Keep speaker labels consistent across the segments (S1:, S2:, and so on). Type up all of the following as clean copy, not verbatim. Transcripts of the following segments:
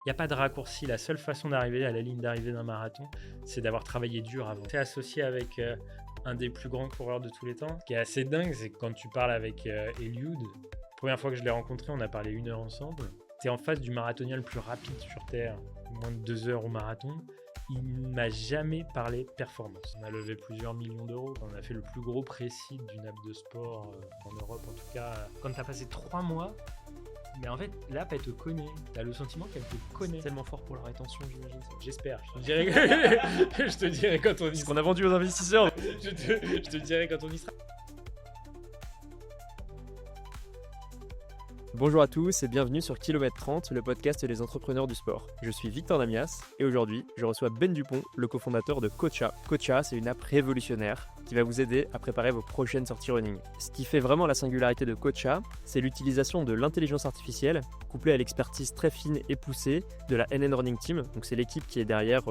S1: Il n'y a pas de raccourci. La seule façon d'arriver à la ligne d'arrivée d'un marathon, c'est d'avoir travaillé dur avant. C'est associé avec un des plus grands coureurs de tous les temps. Ce qui est assez dingue, c'est que quand tu parles avec Eliud, la première fois que je l'ai rencontré, on a parlé 1 heure ensemble. Tu es en face du marathonien le plus rapide sur Terre, moins de 2 heures au marathon. Il ne m'a jamais parlé performance. On a levé plusieurs millions d'euros. On a fait le plus gros précis d'une app de sport en Europe, en tout cas. Quand tu as passé 3 mois, mais en fait, l'app, elle te connaît. T'as le sentiment qu'elle te connaît.
S2: C'est tellement fort pour la rétention, j'imagine.
S1: J'espère. Je je te dirai quand on y
S2: Ce
S1: sera.
S2: qu'on a vendu aux investisseurs.
S1: Je te dirai quand on y sera.
S2: Bonjour à tous et bienvenue sur Kilomètre 30, le podcast des entrepreneurs du sport. Je suis Victor Damias et aujourd'hui, je reçois Ben Dupont, le cofondateur de Cocha. Cocha, c'est une app révolutionnaire qui va vous aider à préparer vos prochaines sorties running. Ce qui fait vraiment la singularité de Cocha, c'est l'utilisation de l'intelligence artificielle couplée à l'expertise très fine et poussée de la NN Running Team. Donc c'est l'équipe qui est derrière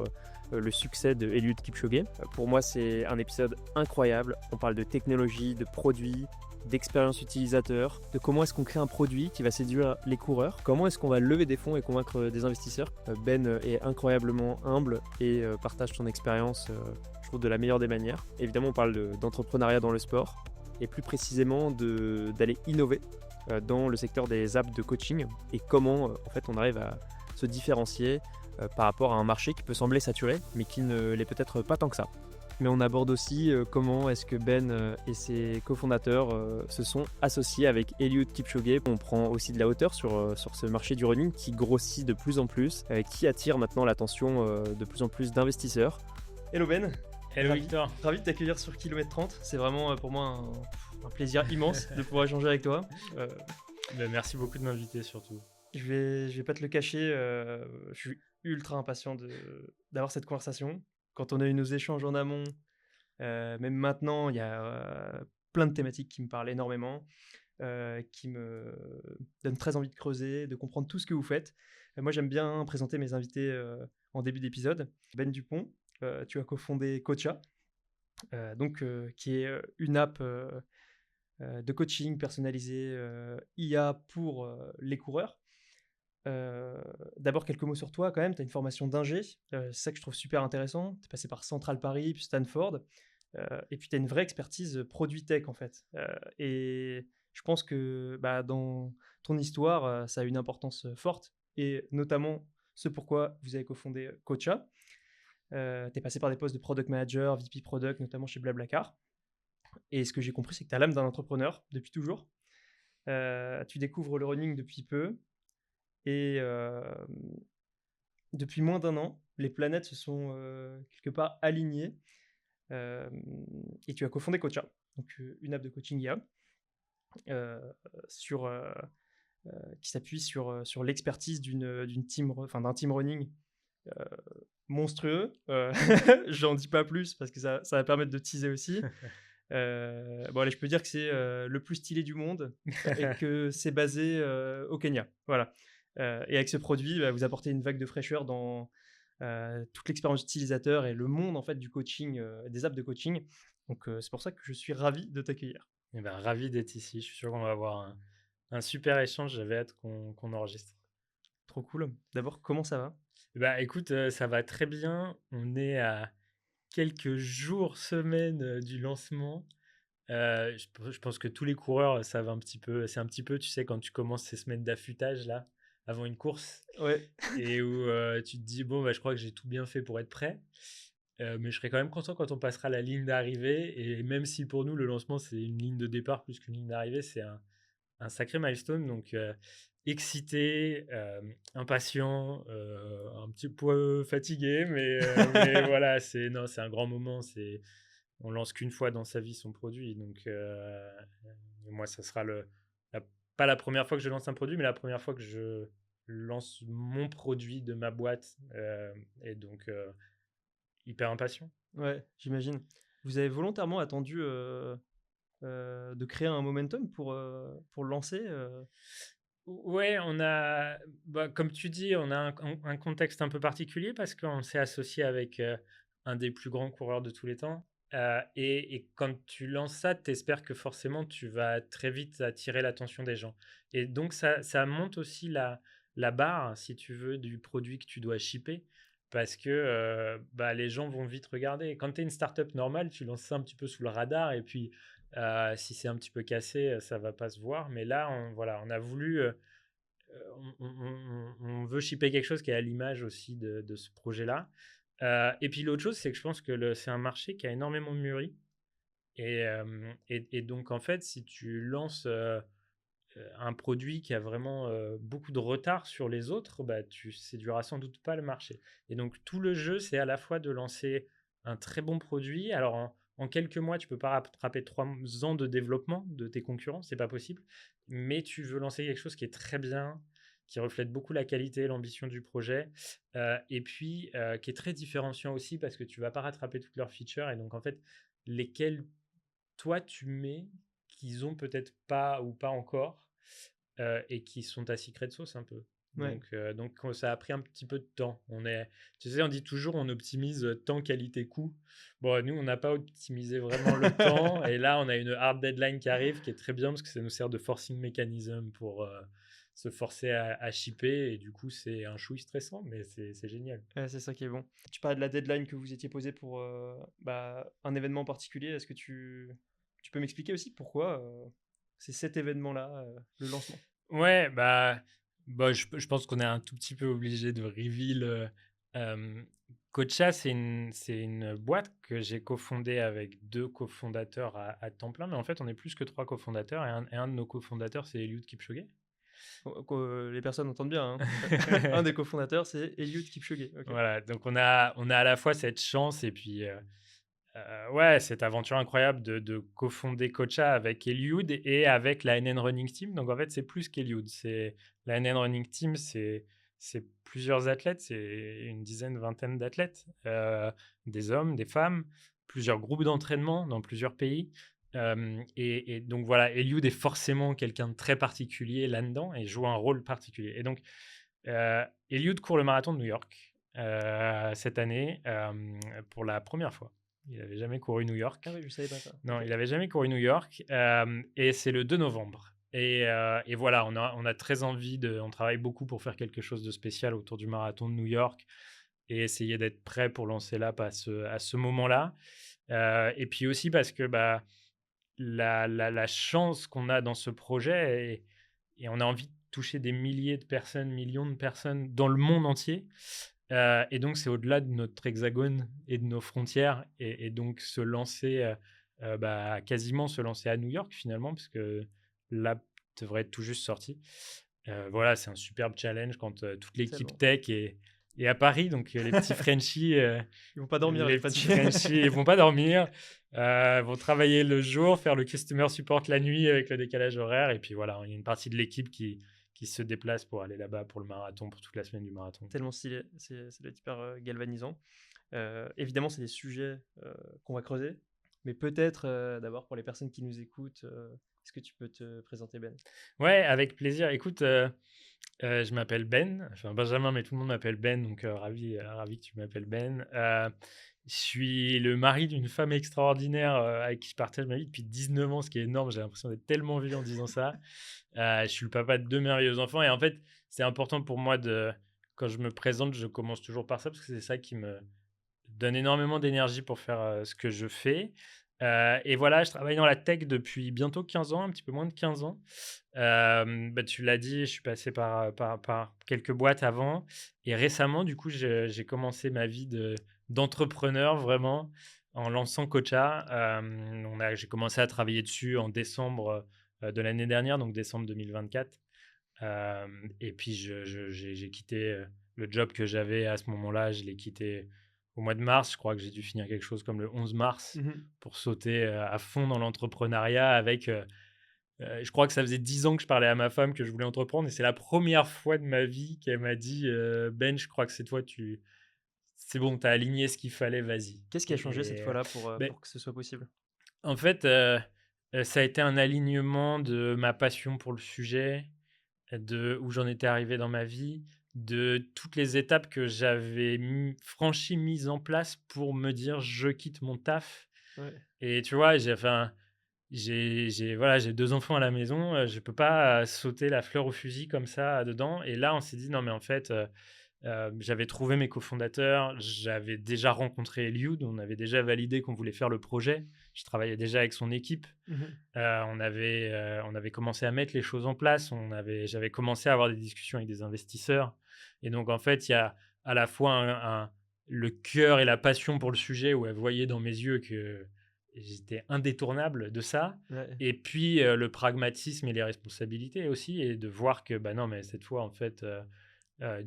S2: le succès de Eliud Kipchoge. Pour moi, c'est un épisode incroyable. On parle de technologie, de produits, d'expérience utilisateur, de comment est-ce qu'on crée un produit qui va séduire les coureurs, comment est-ce qu'on va lever des fonds et convaincre des investisseurs. Ben est incroyablement humble et partage son expérience, je trouve, de la meilleure des manières. Évidemment, on parle d'entrepreneuriat dans le sport et plus précisément d'aller innover dans le secteur des apps de coaching et comment en fait on arrive à se différencier par rapport à un marché qui peut sembler saturé mais qui ne l'est peut-être pas tant que ça. Mais on aborde aussi comment est-ce que Ben et ses cofondateurs se sont associés avec Eliud Kipchoge. On prend aussi de la hauteur sur ce marché du running qui grossit de plus en plus, qui attire maintenant l'attention de plus en plus d'investisseurs. Hello Ben.
S1: Hello Victor.
S2: Ravi de t'accueillir sur Kilomètre 30. C'est vraiment pour moi un plaisir immense de pouvoir échanger avec toi.
S1: Merci beaucoup de m'inviter surtout.
S2: Je vais pas te le cacher, je suis ultra impatient d'avoir cette conversation. Quand on a eu nos échanges en amont, même maintenant, il y a plein de thématiques qui me parlent énormément, qui me donnent très envie de creuser, de comprendre tout ce que vous faites. Moi, j'aime bien présenter mes invités en début d'épisode. Ben Dupont, tu as cofondé Cocha, qui est une app de coaching personnalisé IA pour les coureurs. D'abord, quelques mots sur toi quand même. Tu as une formation d'ingé, c'est ça que je trouve super intéressant. Tu es passé par Central Paris, puis Stanford, et puis tu as une vraie expertise produit tech en fait. Et je pense que dans ton histoire, ça a une importance forte, et notamment ce pourquoi vous avez cofondé Cocha. Tu es passé par des postes de product manager, VP product, notamment chez Blablacar. Et ce que j'ai compris, c'est que tu as l'âme d'un entrepreneur depuis toujours. Tu découvres le running depuis peu. Et depuis moins d'1 an, les planètes se sont quelque part alignées et tu as cofondé Cocha, donc une app de coaching IA sur, qui s'appuie sur l'expertise d'un team running monstrueux. J'en dis pas plus parce que ça va permettre de teaser aussi. Bon, allez, je peux dire que c'est le plus stylé du monde et que c'est basé au Kenya. Voilà. Et avec ce produit, vous apportez une vague de fraîcheur dans toute l'expérience utilisateur et le monde en fait du coaching, des apps de coaching. Donc c'est pour ça que je suis ravi de t'accueillir.
S1: Ravi d'être ici. Je suis sûr qu'on va avoir un super échange. J'avais hâte qu'on enregistre.
S2: Trop cool. D'abord, comment ça va?
S1: Écoute, ça va très bien. On est à quelques jours, semaines du lancement. Je pense que tous les coureurs savent un petit peu. C'est un petit peu, tu sais, quand tu commences ces semaines d'affûtage là, avant une course,
S2: Ouais.
S1: et où tu te dis, bon, je crois que j'ai tout bien fait pour être prêt. Mais je serais quand même content quand on passera la ligne d'arrivée. Et même si pour nous, le lancement, c'est une ligne de départ plus qu'une ligne d'arrivée, c'est un sacré milestone. Donc, excité, impatient, un petit peu fatigué. Mais voilà, c'est un grand moment. On lance qu'une fois dans sa vie son produit. Donc, moi, ça sera pas la première fois que je lance un produit, mais la première fois que je lance mon produit de ma boîte. Et donc, hyper impatient.
S2: Ouais, j'imagine. Vous avez volontairement attendu de créer un momentum pour le lancer
S1: Ouais, comme tu dis, on a un contexte un peu particulier parce qu'on s'est associé avec un des plus grands coureurs de tous les temps. Et quand tu lances ça, tu espères que forcément tu vas très vite attirer l'attention des gens. Et donc ça monte aussi la barre, si tu veux, du produit que tu dois shipper parce que les gens vont vite regarder. Quand tu es une startup normale, tu lances ça un petit peu sous le radar et puis si c'est un petit peu cassé, ça va pas se voir. Mais là, on a voulu, on veut shipper quelque chose qui est à l'image aussi de ce projet-là. Et puis l'autre chose, c'est que je pense que c'est un marché qui a énormément mûri. Et donc, en fait, si tu lances un produit qui a vraiment beaucoup de retard sur les autres, tu séduiras sans doute pas le marché. Et donc, tout le jeu, c'est à la fois de lancer un très bon produit. Alors, en quelques mois, tu peux pas rattraper 3 ans de développement de tes concurrents, c'est pas possible. Mais tu veux lancer quelque chose qui est très bien, qui reflète beaucoup la qualité et l'ambition du projet, et puis qui est très différenciant aussi parce que tu vas pas rattraper toutes leurs features. Et donc, en fait, lesquels toi tu mets qu'ils ont peut-être pas ou pas encore et qui sont ta secret sauce un peu.
S2: Ouais.
S1: Donc ça a pris un petit peu de temps. Tu sais, on dit toujours on optimise temps, qualité, coût. Bon, nous, on n'a pas optimisé vraiment le temps. Et là, on a une hard deadline qui arrive qui est très bien parce que ça nous sert de forcing mechanism pour se forcer à shipper. Et du coup, c'est un chouï stressant, mais c'est génial.
S2: Ouais, c'est ça qui est bon. Tu parlais de la deadline que vous étiez posée pour un événement particulier. Est-ce que tu peux m'expliquer aussi pourquoi c'est cet événement-là, le lancement?
S1: Ouais, je pense qu'on est un tout petit peu obligé de reveal. Kocha, c'est une boîte que j'ai cofondée avec 2 cofondateurs à temps plein, mais en fait, on est plus que 3 cofondateurs et un de nos cofondateurs, c'est Eliud Kipchoge.
S2: Les personnes entendent bien, hein. Un des cofondateurs, c'est Eliud Kipchoge. Ok.
S1: Voilà, donc on a à la fois cette chance et puis ouais, cette aventure incroyable de cofonder Kocha avec Eliud et avec la NN Running Team. Donc en fait, c'est plus qu'Eliud. La NN Running Team, c'est plusieurs athlètes, c'est une dizaine, vingtaine d'athlètes, des hommes, des femmes, plusieurs groupes d'entraînement dans plusieurs pays. Et donc voilà, Eliud est forcément quelqu'un de très particulier là-dedans et joue un rôle particulier. Et donc, Eliud court le marathon de New York cette année pour la première fois. Il n'avait jamais couru New York.
S2: Ah oui, je savais pas ça.
S1: Non,
S2: Ok.
S1: il n'avait jamais couru New York. Et c'est le 2 novembre. Et voilà, on a très envie on travaille beaucoup pour faire quelque chose de spécial autour du marathon de New York et essayer d'être prêt pour lancer l'app à ce moment-là. Et puis aussi parce que la chance qu'on a dans ce projet, et on a envie de toucher des milliers de personnes, millions de personnes dans le monde entier. Et donc, c'est au-delà de notre hexagone et de nos frontières. Et donc, se lancer, quasiment se lancer à New York finalement, parce que l'app devrait être tout juste sortie. Voilà, c'est un superbe challenge quand toute l'équipe
S2: Tellement.
S1: tech est à Paris. Donc, les petits Frenchies,
S2: Ils vont pas dormir, les
S1: petits
S2: Frenchies.
S1: Frenchies, ils vont pas dormir. Vont travailler le jour, faire le customer support la nuit avec le décalage horaire. Et puis voilà, il y a une partie de l'équipe qui se déplace pour aller là-bas pour le marathon, pour toute la semaine du marathon.
S2: Tellement stylé, ça doit être hyper galvanisant. Évidemment, c'est des sujets qu'on va creuser, mais peut-être d'abord pour les personnes qui nous écoutent, est-ce que tu peux te présenter, Ben?
S1: Ouais, avec plaisir. Écoute, je m'appelle Ben, enfin Benjamin, mais tout le monde m'appelle Ben, donc ravi que tu m'appelles Ben. Je suis le mari d'une femme extraordinaire avec qui je partage ma vie depuis 19 ans, ce qui est énorme. J'ai l'impression d'être tellement vieux en disant ça. Je suis le papa de 2 merveilleux enfants. Et en fait, c'est important pour moi quand je me présente, je commence toujours par ça parce que c'est ça qui me donne énormément d'énergie pour faire ce que je fais. Et voilà, je travaille dans la tech depuis bientôt 15 ans, un petit peu moins de 15 ans. Tu l'as dit, je suis passé par quelques boîtes avant. Et récemment, du coup, j'ai commencé ma vie d'entrepreneur vraiment en lançant Kocha. J'ai commencé à travailler dessus en décembre de l'année dernière, donc décembre 2024. Et puis, j'ai quitté le job que j'avais à ce moment-là. Je l'ai quitté au mois de mars. Je crois que j'ai dû finir quelque chose comme le 11 mars pour sauter à fond dans l'entrepreneuriat avec. Je crois que ça faisait 10 ans que je parlais à ma femme que je voulais entreprendre et c'est la première fois de ma vie qu'elle m'a dit Ben, je crois que c'est toi, c'est bon, tu as aligné ce qu'il fallait, vas-y.
S2: Qu'est-ce qui a changé cette fois-là pour
S1: Ben,
S2: que ce soit possible?
S1: en fait, ça a été un alignement de ma passion pour le sujet, de où j'en étais arrivé dans ma vie, de toutes les étapes que j'avais franchies, mises en place pour me dire je quitte mon taf.
S2: Ouais.
S1: Et tu vois, j'ai 2 enfants à la maison, je peux pas sauter la fleur au fusil comme ça dedans et là, on s'est dit: «Non mais en fait, j'avais trouvé mes cofondateurs, j'avais déjà rencontré Eliud, on avait déjà validé qu'on voulait faire le projet. Je travaillais déjà avec son équipe.
S2: Mmh.
S1: On avait commencé à mettre les choses en place. J'avais commencé à avoir des discussions avec des investisseurs. Et donc, en fait, il y a à la fois le cœur et la passion pour le sujet où elle voyait dans mes yeux que j'étais indétournable de ça.
S2: Ouais.
S1: Et puis, le pragmatisme et les responsabilités aussi. Et de voir que, bah non, mais cette fois, en fait,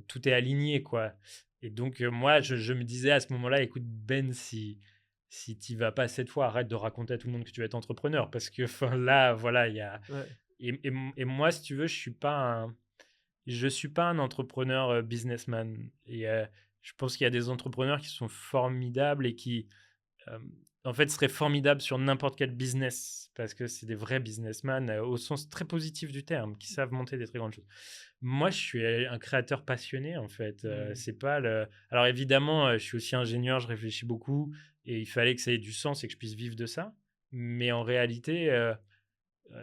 S1: tout est aligné, quoi. Et donc, moi, je me disais à ce moment-là, écoute, Ben, si tu vas pas cette fois, arrête de raconter à tout le monde que tu vas être entrepreneur. Parce que enfin, là, voilà, il y a.
S2: Ouais.
S1: Et moi, si tu veux, je suis pas un entrepreneur businessman. Et je pense qu'il y a des entrepreneurs qui sont formidables et qui, euh, en fait, seraient formidables sur n'importe quel business. Parce que c'est des vrais businessmen au sens très positif du terme, qui savent monter des très grandes choses. Moi, je suis un créateur passionné, en fait.
S2: Mmh.
S1: C'est pas le. Alors, évidemment, je suis aussi ingénieur, je réfléchis beaucoup et il fallait que ça ait du sens et que je puisse vivre de ça. Mais en réalité,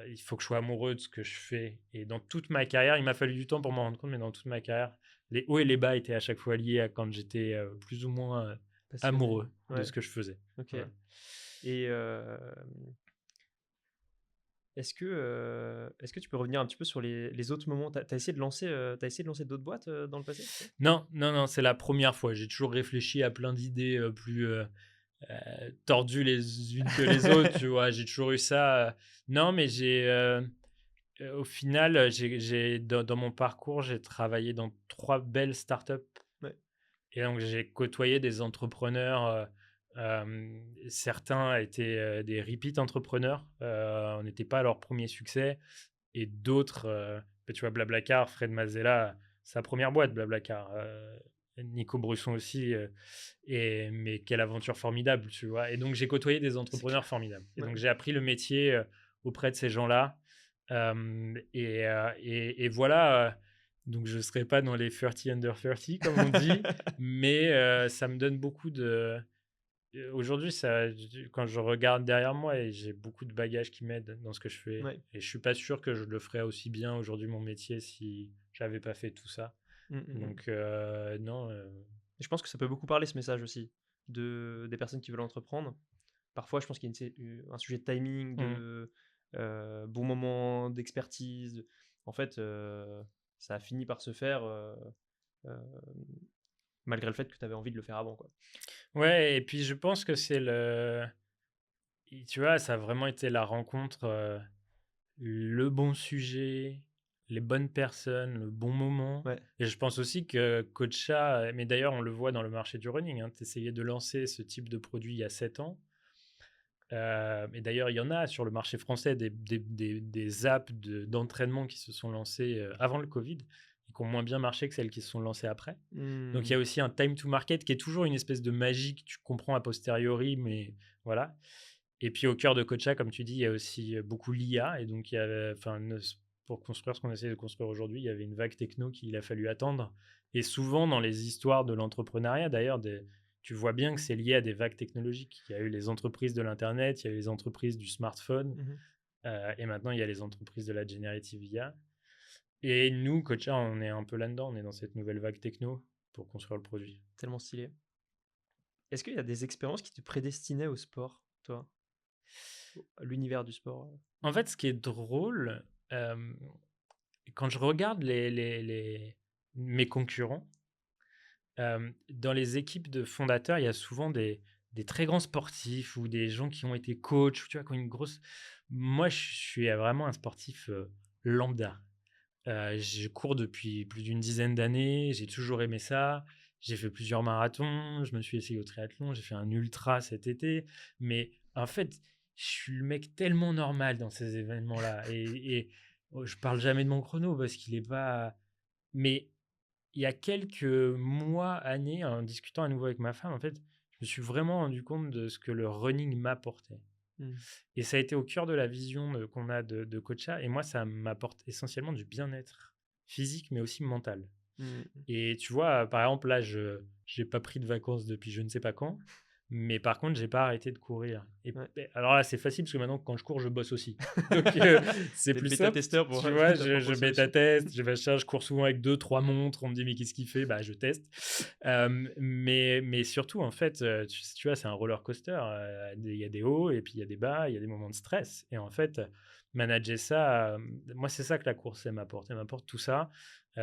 S1: il faut que je sois amoureux de ce que je fais. Et dans toute ma carrière, il m'a fallu du temps pour m'en rendre compte, mais dans toute ma carrière, les hauts et les bas étaient à chaque fois liés à quand j'étais plus ou moins
S2: Passionné.
S1: amoureux de
S2: Ouais.
S1: ce que je faisais.
S2: OK.
S1: Voilà.
S2: Et est-ce que tu peux revenir un petit peu sur les autres moments? Tu as essayé de lancer, d'autres boîtes, dans le passé?
S1: Non, non, non, c'est la première fois. J'ai toujours réfléchi à plein d'idées plus tordues les unes que les autres, tu vois. J'ai toujours eu ça. Non, mais au final, dans mon parcours, j'ai travaillé dans 3 belles startups.
S2: Ouais.
S1: Et donc, j'ai côtoyé des entrepreneurs. Certains étaient des repeat entrepreneurs. On n'était pas à leur premier succès. Et d'autres, bah, tu vois, Blablacar, Fred Mazella, sa première boîte, Blablacar. Nico Brusson aussi. Mais quelle aventure formidable, tu vois. Et donc, j'ai côtoyé des
S2: C'est
S1: entrepreneurs
S2: clair.
S1: formidables. Et
S2: Ouais.
S1: donc, j'ai appris le métier auprès de ces gens-là. Et voilà. Donc, je ne serai pas dans les 30 under 30, comme on dit, mais ça me donne beaucoup de. Aujourd'hui, quand je regarde derrière moi, et j'ai beaucoup de bagages qui m'aident dans ce que je fais.
S2: Ouais.
S1: Et je suis pas sûr que je le ferais aussi bien aujourd'hui, mon métier, si j'avais pas fait tout ça.
S2: Mmh, mmh mh.
S1: Donc, non.
S2: Et je pense que ça peut beaucoup parler ce message aussi, des personnes qui veulent entreprendre. Parfois, je pense qu'il y a un sujet de timing,
S1: Mm.
S2: de bon moment d'expertise. En fait, ça a fini par se faire euh, malgré le fait que tu avais envie de le faire avant, quoi.
S1: Ouais, et puis je pense que tu vois, ça a vraiment été la rencontre, le bon sujet, les bonnes personnes, le bon moment.
S2: Ouais.
S1: Et je pense aussi que Kocha, mais d'ailleurs, on le voit dans le marché du running, hein, tu essayais de lancer ce type de produit il y a 7 ans. Et d'ailleurs, il y en a sur le marché français des apps d'entraînement qui se sont lancées avant le Covid et qui ont moins bien marché que celles qui se sont lancées après. Donc, il y
S2: Mmh.
S1: a aussi un time to market qui est toujours une espèce de magie que tu comprends a posteriori, mais voilà. Et puis, au cœur de Kocha, comme tu dis, il y a aussi beaucoup l'IA. Et donc, enfin, pour construire ce qu'on essaie de construire aujourd'hui, il y avait une vague techno qu'il a fallu attendre. Et souvent, dans les histoires de l'entrepreneuriat, d'ailleurs, tu vois bien que c'est lié à des vagues technologiques. Il y a eu les entreprises de l'Internet, il y a eu les entreprises du smartphone,
S2: Mmh.
S1: et maintenant, il y a les entreprises de la generative IA. Et nous, Kocha, on est un peu là-dedans, on est dans cette nouvelle vague techno pour construire le produit.
S2: Tellement stylé. Est-ce qu'il y a des expériences qui te prédestinaient au sport, toi? À l'univers du sport?
S1: En fait, ce qui est drôle, quand je regarde mes concurrents, dans les équipes de fondateurs, il y a souvent des très grands sportifs ou des gens qui ont été coachs, tu vois, qui ont une grosse. Moi, je suis vraiment un sportif lambda. Je cours depuis plus d'une dizaine d'années, j'ai toujours aimé ça. J'ai fait plusieurs marathons, je me suis essayé au triathlon, j'ai fait un ultra cet été. Mais en fait, je suis le mec tellement normal dans ces événements-là. Et je parle jamais de mon chrono parce qu'il est pas. Mais il y a quelques mois, années, en discutant à nouveau avec ma femme, en fait, je me suis vraiment rendu compte de ce que le running m'apportait.
S2: Mmh.
S1: Et ça a été au cœur de la vision qu'on a de Kocha. Et moi, ça m'apporte essentiellement du bien-être physique, mais aussi mental.
S2: Mmh.
S1: Et tu vois, par exemple, là, je n'ai pas pris de vacances depuis je ne sais pas quand. Mais par contre, j'ai pas arrêté de courir.
S2: Ouais.
S1: Alors là, c'est facile parce que maintenant, quand je cours, je bosse aussi. Donc, c'est
S2: T'es
S1: plus simple.
S2: bêta-testeur pour
S1: Tu vois,
S2: ta
S1: je,
S2: propre
S1: je
S2: solution.
S1: bêta-teste, je cours souvent avec 2, 3 montres. On me dit, mais qu'est-ce qu'il fait? Bah, je teste. Mais surtout, en fait, tu vois, c'est un roller coaster. Il y a des hauts et puis il y a des bas, il y a des moments de stress. Et en fait, manager ça, moi, c'est ça que la course, elle m'apporte. Elle m'apporte tout ça.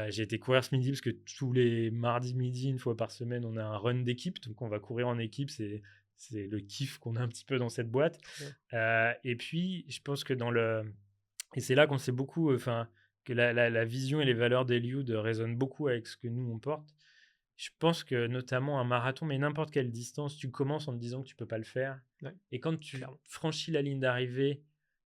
S1: J'ai été courir ce midi parce que tous les mardis midi, une fois par semaine, on a un run d'équipe. Donc, on va courir en équipe. C'est le kiff qu'on a un petit peu dans cette boîte.
S2: Trop bien.
S1: Et puis, je pense que et c'est là qu'on sait beaucoup, enfin, que la vision et les valeurs d'Eliud résonnent beaucoup avec ce que nous, on porte. Je pense que notamment un marathon, mais n'importe quelle distance, tu commences en te disant que tu peux pas le faire.
S2: Ouais,
S1: Et quand tu
S2: clairement.
S1: franchis la ligne d'arrivée,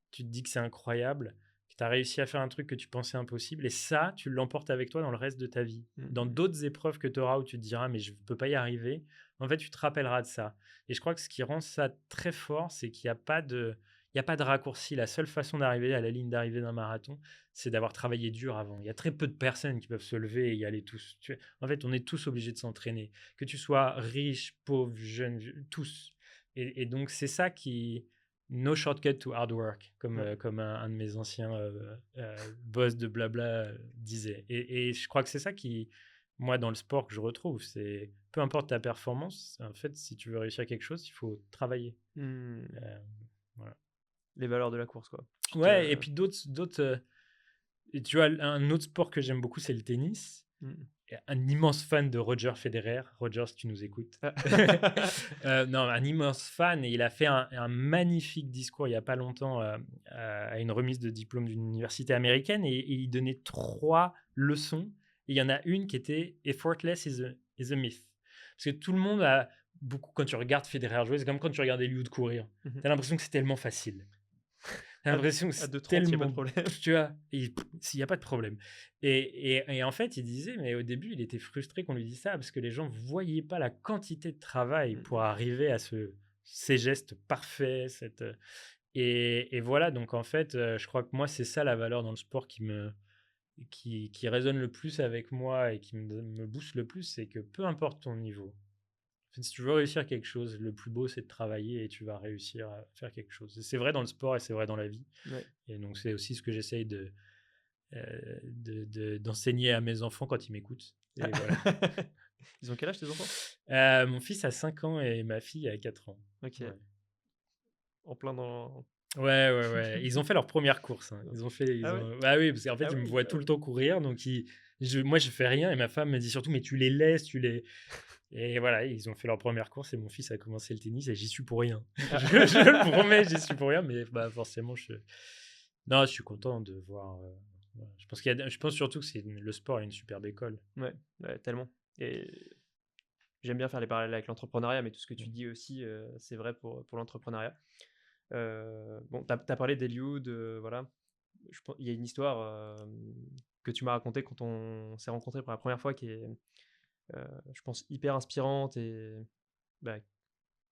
S1: tu te dis que c'est incroyable, que tu as réussi à faire un truc que tu pensais impossible. Et ça, tu l'emportes avec toi dans le reste de ta vie. Dans d'autres épreuves que tu auras où tu te diras, mais je ne peux pas y arriver, en fait, tu te rappelleras de ça. Et je crois que ce qui rend ça très fort, c'est qu'il n'y a pas de... Il n'y a pas de raccourci. La seule façon d'arriver à la ligne d'arrivée d'un marathon, c'est d'avoir travaillé dur avant. Il y a très peu de personnes qui peuvent se lever et y aller tous. En fait, on est tous obligés de s'entraîner. Que tu sois riche, pauvre, jeune, tous. Et donc, c'est ça qui... No shortcut to hard work,
S2: Ouais.
S1: comme un de mes anciens boss de blabla disait. Et je crois que c'est ça qui, moi, dans le sport, que je retrouve. C'est peu importe ta performance, en fait, si tu veux réussir quelque chose, il faut travailler.
S2: Hmm.
S1: Voilà.
S2: Les valeurs de la course, quoi.
S1: Ouais, et puis et tu vois, un autre sport que j'aime beaucoup, c'est le tennis. Un immense fan de Roger Federer. Roger, si tu nous écoutes. Non, un immense fan. Et il a fait un magnifique discours il n'y a pas longtemps à une remise de diplôme d'une université américaine. Et il donnait 3 leçons. Et il y en a une qui était Effortless is a myth. Parce que tout le monde a beaucoup, quand tu regardes Federer jouer, c'est comme quand tu regardes Eliud courir. Tu as l'impression que c'est tellement facile. T'as l'impression que
S2: À
S1: c'est
S2: 2,30, il n'y a pas de
S1: tellement...
S2: problème.
S1: Tu vois, s'il n'y a pas de problème. Et en fait, il disait, mais au début, il était frustré qu'on lui dise ça parce que les gens ne voyaient pas la quantité de travail pour arriver à ces gestes parfaits. Et voilà, donc en fait, je crois que moi, c'est ça la valeur dans le sport qui résonne le plus avec moi et qui me booste le plus, c'est que peu importe ton niveau, en fait, si tu veux réussir quelque chose, le plus beau, c'est de travailler et tu vas réussir à faire quelque chose. Et c'est vrai dans le sport et c'est vrai dans la vie.
S2: Ouais.
S1: Et donc, c'est aussi ce que j'essaye d'enseigner à mes enfants quand ils m'écoutent. Et voilà.
S2: Ils ont quel âge, tes enfants?
S1: Mon fils a 5 ans et ma fille a 4 ans.
S2: Ok.
S1: Ouais.
S2: En plein dans...
S1: Ouais. Ils ont fait leur première course. Hein.
S2: Ah ouais?
S1: Ah oui, parce qu'en fait,
S2: Ah
S1: ils me
S2: oui,
S1: voient
S2: ah
S1: tout le
S2: oui.
S1: temps courir. Donc, moi, je fais rien. Et ma femme me dit surtout, mais tu les laisses, tu les... Et voilà, ils ont fait leur première course et mon fils a commencé le tennis et j'y suis pour rien. Je le promets, j'y suis pour rien, mais bah, forcément, non, je suis content de voir. Voilà. Je pense surtout que le sport est une superbe école.
S2: Ouais, tellement. Et j'aime bien faire les parallèles avec l'entrepreneuriat, mais tout ce que tu dis aussi, c'est vrai pour l'entrepreneuriat. Bon, tu as parlé d'Eliud, voilà. Il y a une histoire que tu m'as racontée quand on s'est rencontrés pour la première fois qui est, je pense, hyper inspirante et bah,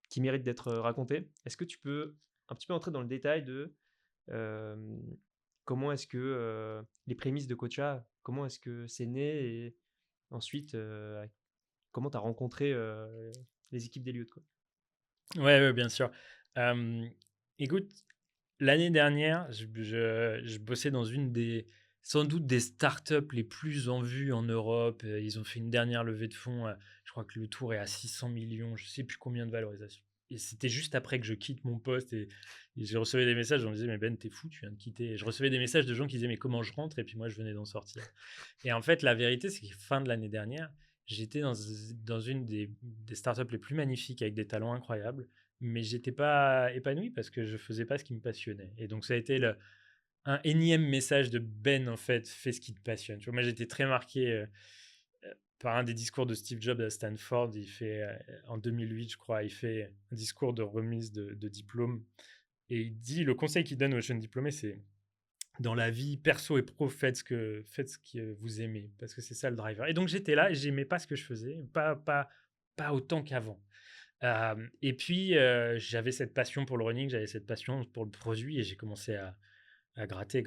S2: qui mérite d'être racontée. Est-ce que tu peux un petit peu entrer dans le détail de comment est-ce que les prémices de Kocha, comment est-ce que c'est né et ensuite comment tu as rencontré les équipes d'Eliud, quoi.
S1: Ouais, bien sûr. Écoute, l'année dernière, je bossais dans sans doute des startups les plus en vue en Europe. Ils ont fait une dernière levée de fonds. Je crois que le tour est à 600 millions. Je ne sais plus combien de valorisation. Et c'était juste après que je quitte mon poste et je recevais des messages. On me disait, mais Ben, t'es fou, tu viens de quitter. Et je recevais des messages de gens qui disaient, mais comment je rentre? Et puis moi, je venais d'en sortir. Et en fait, la vérité, c'est que fin de l'année dernière, j'étais dans une des startups les plus magnifiques avec des talents incroyables, mais j'étais pas épanoui parce que je faisais pas ce qui me passionnait. Et donc, ça a été un énième message de Ben, en fait, fais ce qui te passionne. Tu vois, moi, j'étais très marqué par un des discours de Steve Jobs à Stanford. Il fait, en 2008, je crois, il fait un discours de remise de diplôme. Et il dit, le conseil qu'il donne aux jeunes diplômés, c'est dans la vie perso et pro, faites ce que vous aimez, parce que c'est ça le driver. Et donc, j'étais là et j'aimais pas ce que je faisais, pas autant qu'avant. Et puis, j'avais cette passion pour le running, j'avais cette passion pour le produit et j'ai commencé à gratter,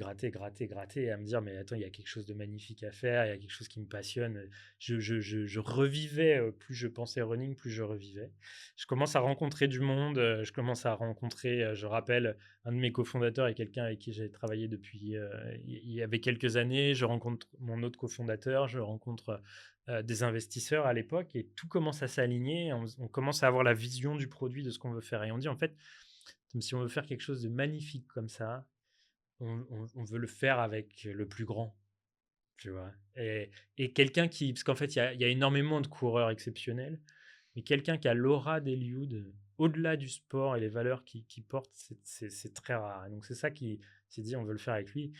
S1: et à me dire, mais attends, il y a quelque chose de magnifique à faire, il y a quelque chose qui me passionne. Je revivais, plus je pensais running, plus je revivais. Je commence à rencontrer du monde, je commence à rencontrer, je rappelle, un de mes cofondateurs et quelqu'un avec qui j'ai travaillé depuis, il y avait quelques années. Je rencontre mon autre cofondateur, je rencontre des investisseurs à l'époque, et tout commence à s'aligner. On commence à avoir la vision du produit, de ce qu'on veut faire. Et on dit, en fait, si on veut faire quelque chose de magnifique comme ça, on veut le faire avec le plus grand, tu vois. Et quelqu'un qui, parce qu'en fait, il y a énormément de coureurs exceptionnels, mais quelqu'un qui a l'aura d'Eliud, au-delà du sport et les valeurs qu'il porte, c'est très rare. Et donc, c'est ça qui s'est dit, on veut le faire avec lui.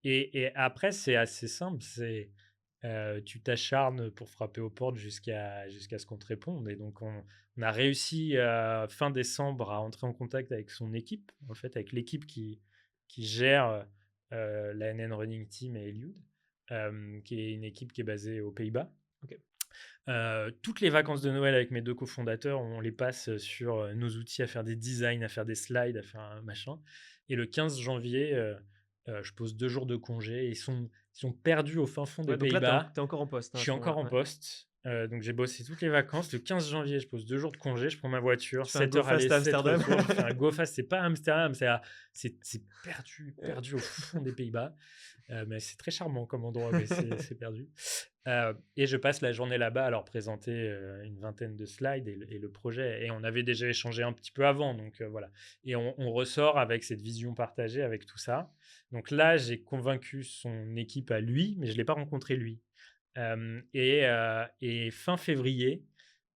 S1: Et après, c'est assez simple. Tu t'acharnes pour frapper aux portes jusqu'à ce qu'on te réponde. Et donc, on a réussi fin décembre à entrer en contact avec son équipe, en fait, avec l'équipe qui gère la NN Running Team et Eliud, qui est une équipe qui est basée aux Pays-Bas.
S2: Ok.
S1: Toutes les vacances de Noël avec mes deux cofondateurs, on les passe sur nos outils, à faire des designs, à faire des slides, à faire un machin. Et le 15 janvier, je pose 2 jours de congé. Ils sont perdus au fin fond des
S2: Ouais, donc là,
S1: Pays-Bas.
S2: t'es encore en poste,
S1: Je
S2: hein, à
S1: suis
S2: ce
S1: encore
S2: moment-là.
S1: en
S2: Ouais.
S1: poste. Donc j'ai bossé toutes les vacances. Le 15 janvier, je pose 2 jours de congé. Je prends ma voiture,
S2: Tu fais un
S1: 7
S2: go
S1: heures aller,
S2: fast à
S1: 7
S2: Amsterdam.
S1: retour. Je fais un go fast. C'est pas Amsterdam, c'est perdu,
S2: Ouais.
S1: perdu au fond des Pays-Bas. Mais c'est très charmant comme endroit, mais c'est perdu. Et je passe la journée là-bas à leur présenter une vingtaine de slides et le projet. Et on avait déjà échangé un petit peu avant, donc voilà. Et on ressort avec cette vision partagée, avec tout ça. Donc là, j'ai convaincu son équipe à lui, mais je ne l'ai pas rencontré lui. Et fin février,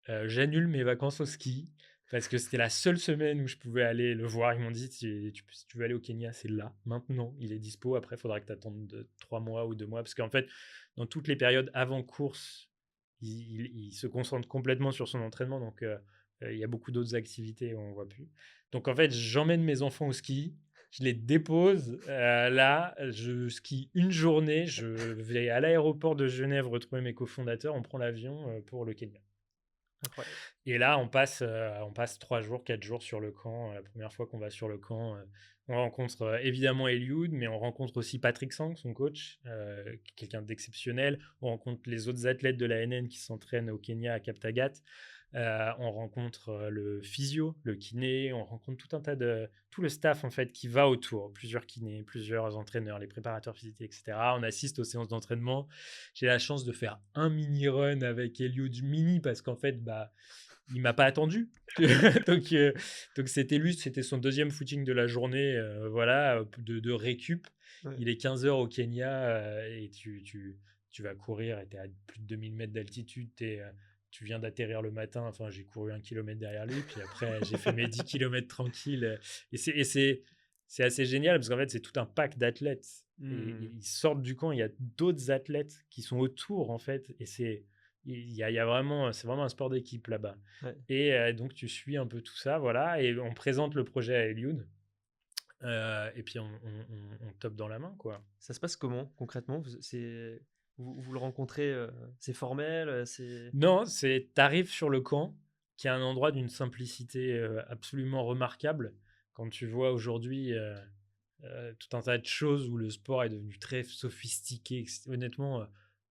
S1: j'annule mes vacances au ski parce que c'était la seule semaine où je pouvais aller le voir. Ils m'ont dit, si tu veux aller au Kenya, c'est là, maintenant, il est dispo. Après, il faudra que tu attendes 3 mois ou 2 mois. Parce qu'en fait, dans toutes les périodes avant course, il se concentre complètement sur son entraînement. Donc, il y a beaucoup d'autres activités où on ne voit plus. Donc, en fait, j'emmène mes enfants au ski. Je les dépose là, je skie une journée, je vais à l'aéroport de Genève retrouver mes cofondateurs, on prend l'avion pour le Kenya.
S2: Incroyable.
S1: Et là, on passe 3 jours, 4 jours sur le camp. La première fois qu'on va sur le camp, on rencontre évidemment Eliud, mais on rencontre aussi Patrick Sang, son coach, quelqu'un d'exceptionnel. On rencontre les autres athlètes de la NN qui s'entraînent au Kenya à Kaptagat. On rencontre le physio, le kiné, on rencontre tout le staff en fait qui va autour, plusieurs kinés, plusieurs entraîneurs, les préparateurs physiques, etc. On assiste aux séances d'entraînement. J'ai la chance de faire un mini run avec Eliud mini parce qu'en fait, il m'a pas attendu. donc c'était son deuxième footing de la journée, voilà, de récup.
S2: Ouais.
S1: Il est 15h au Kenya et tu vas courir et tu es à plus de 2000 mètres d'altitude. Tu viens d'atterrir le matin. Enfin, j'ai couru 1 kilomètre derrière lui. Puis après, j'ai fait mes 10 kilomètres tranquilles. Et c'est assez génial parce qu'en fait, c'est tout un pack d'athlètes. Et ils sortent du camp. Il y a d'autres athlètes qui sont autour, en fait. Et il y a vraiment, c'est vraiment un sport d'équipe là-bas.
S2: Ouais.
S1: Et donc, tu suis un peu tout ça. Voilà. Et on présente le projet à Eliud. Et puis, on tape dans la main, quoi.
S2: Ça se passe comment concrètement? Vous le rencontrez, c'est formel, c'est...
S1: Non, t'arrives sur le camp, qui est un endroit d'une simplicité absolument remarquable. Quand tu vois aujourd'hui tout un tas de choses où le sport est devenu très sophistiqué. Honnêtement,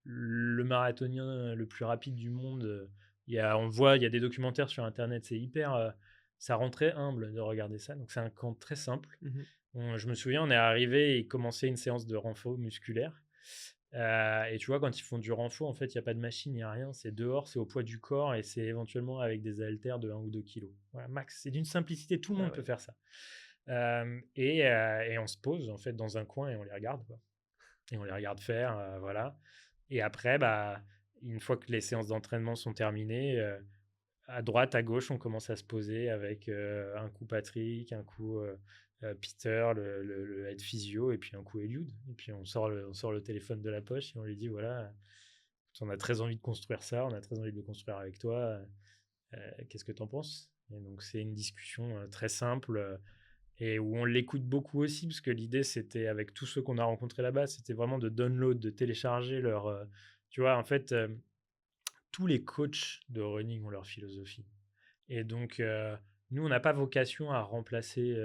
S1: le marathonien le plus rapide du monde, on voit, il y a des documentaires sur Internet, c'est hyper... ça rend très humble de regarder ça. Donc c'est un camp très simple.
S2: Mmh.
S1: Je me souviens, on est arrivé et commençait une séance de renfort musculaire. Et tu vois, quand ils font du renfort, en fait, il n'y a pas de machine, il n'y a rien. C'est dehors, c'est au poids du corps et c'est éventuellement avec des haltères de 1 ou 2 kilos. Voilà, max. C'est d'une simplicité, tout le
S2: Ah
S1: monde
S2: ouais.
S1: peut faire ça. Et on se pose en fait dans un coin et on les regarde, quoi. Et on les regarde faire, voilà. Et après, une fois que les séances d'entraînement sont terminées, à droite, à gauche, on commence à se poser avec un coup Patrick, un coup Peter, le head physio, et puis un coup Eliud. Et puis on sort le téléphone de la poche et on lui dit, voilà, on a très envie de construire ça, on a très envie de le construire avec toi. Qu'est-ce que tu en penses? Et donc c'est une discussion très simple et où on l'écoute beaucoup aussi, parce que l'idée, c'était, avec tous ceux qu'on a rencontrés là-bas, c'était vraiment de download, de télécharger leur... tu vois, en fait, tous les coachs de running ont leur philosophie. Et donc, nous, on n'a pas vocation à remplacer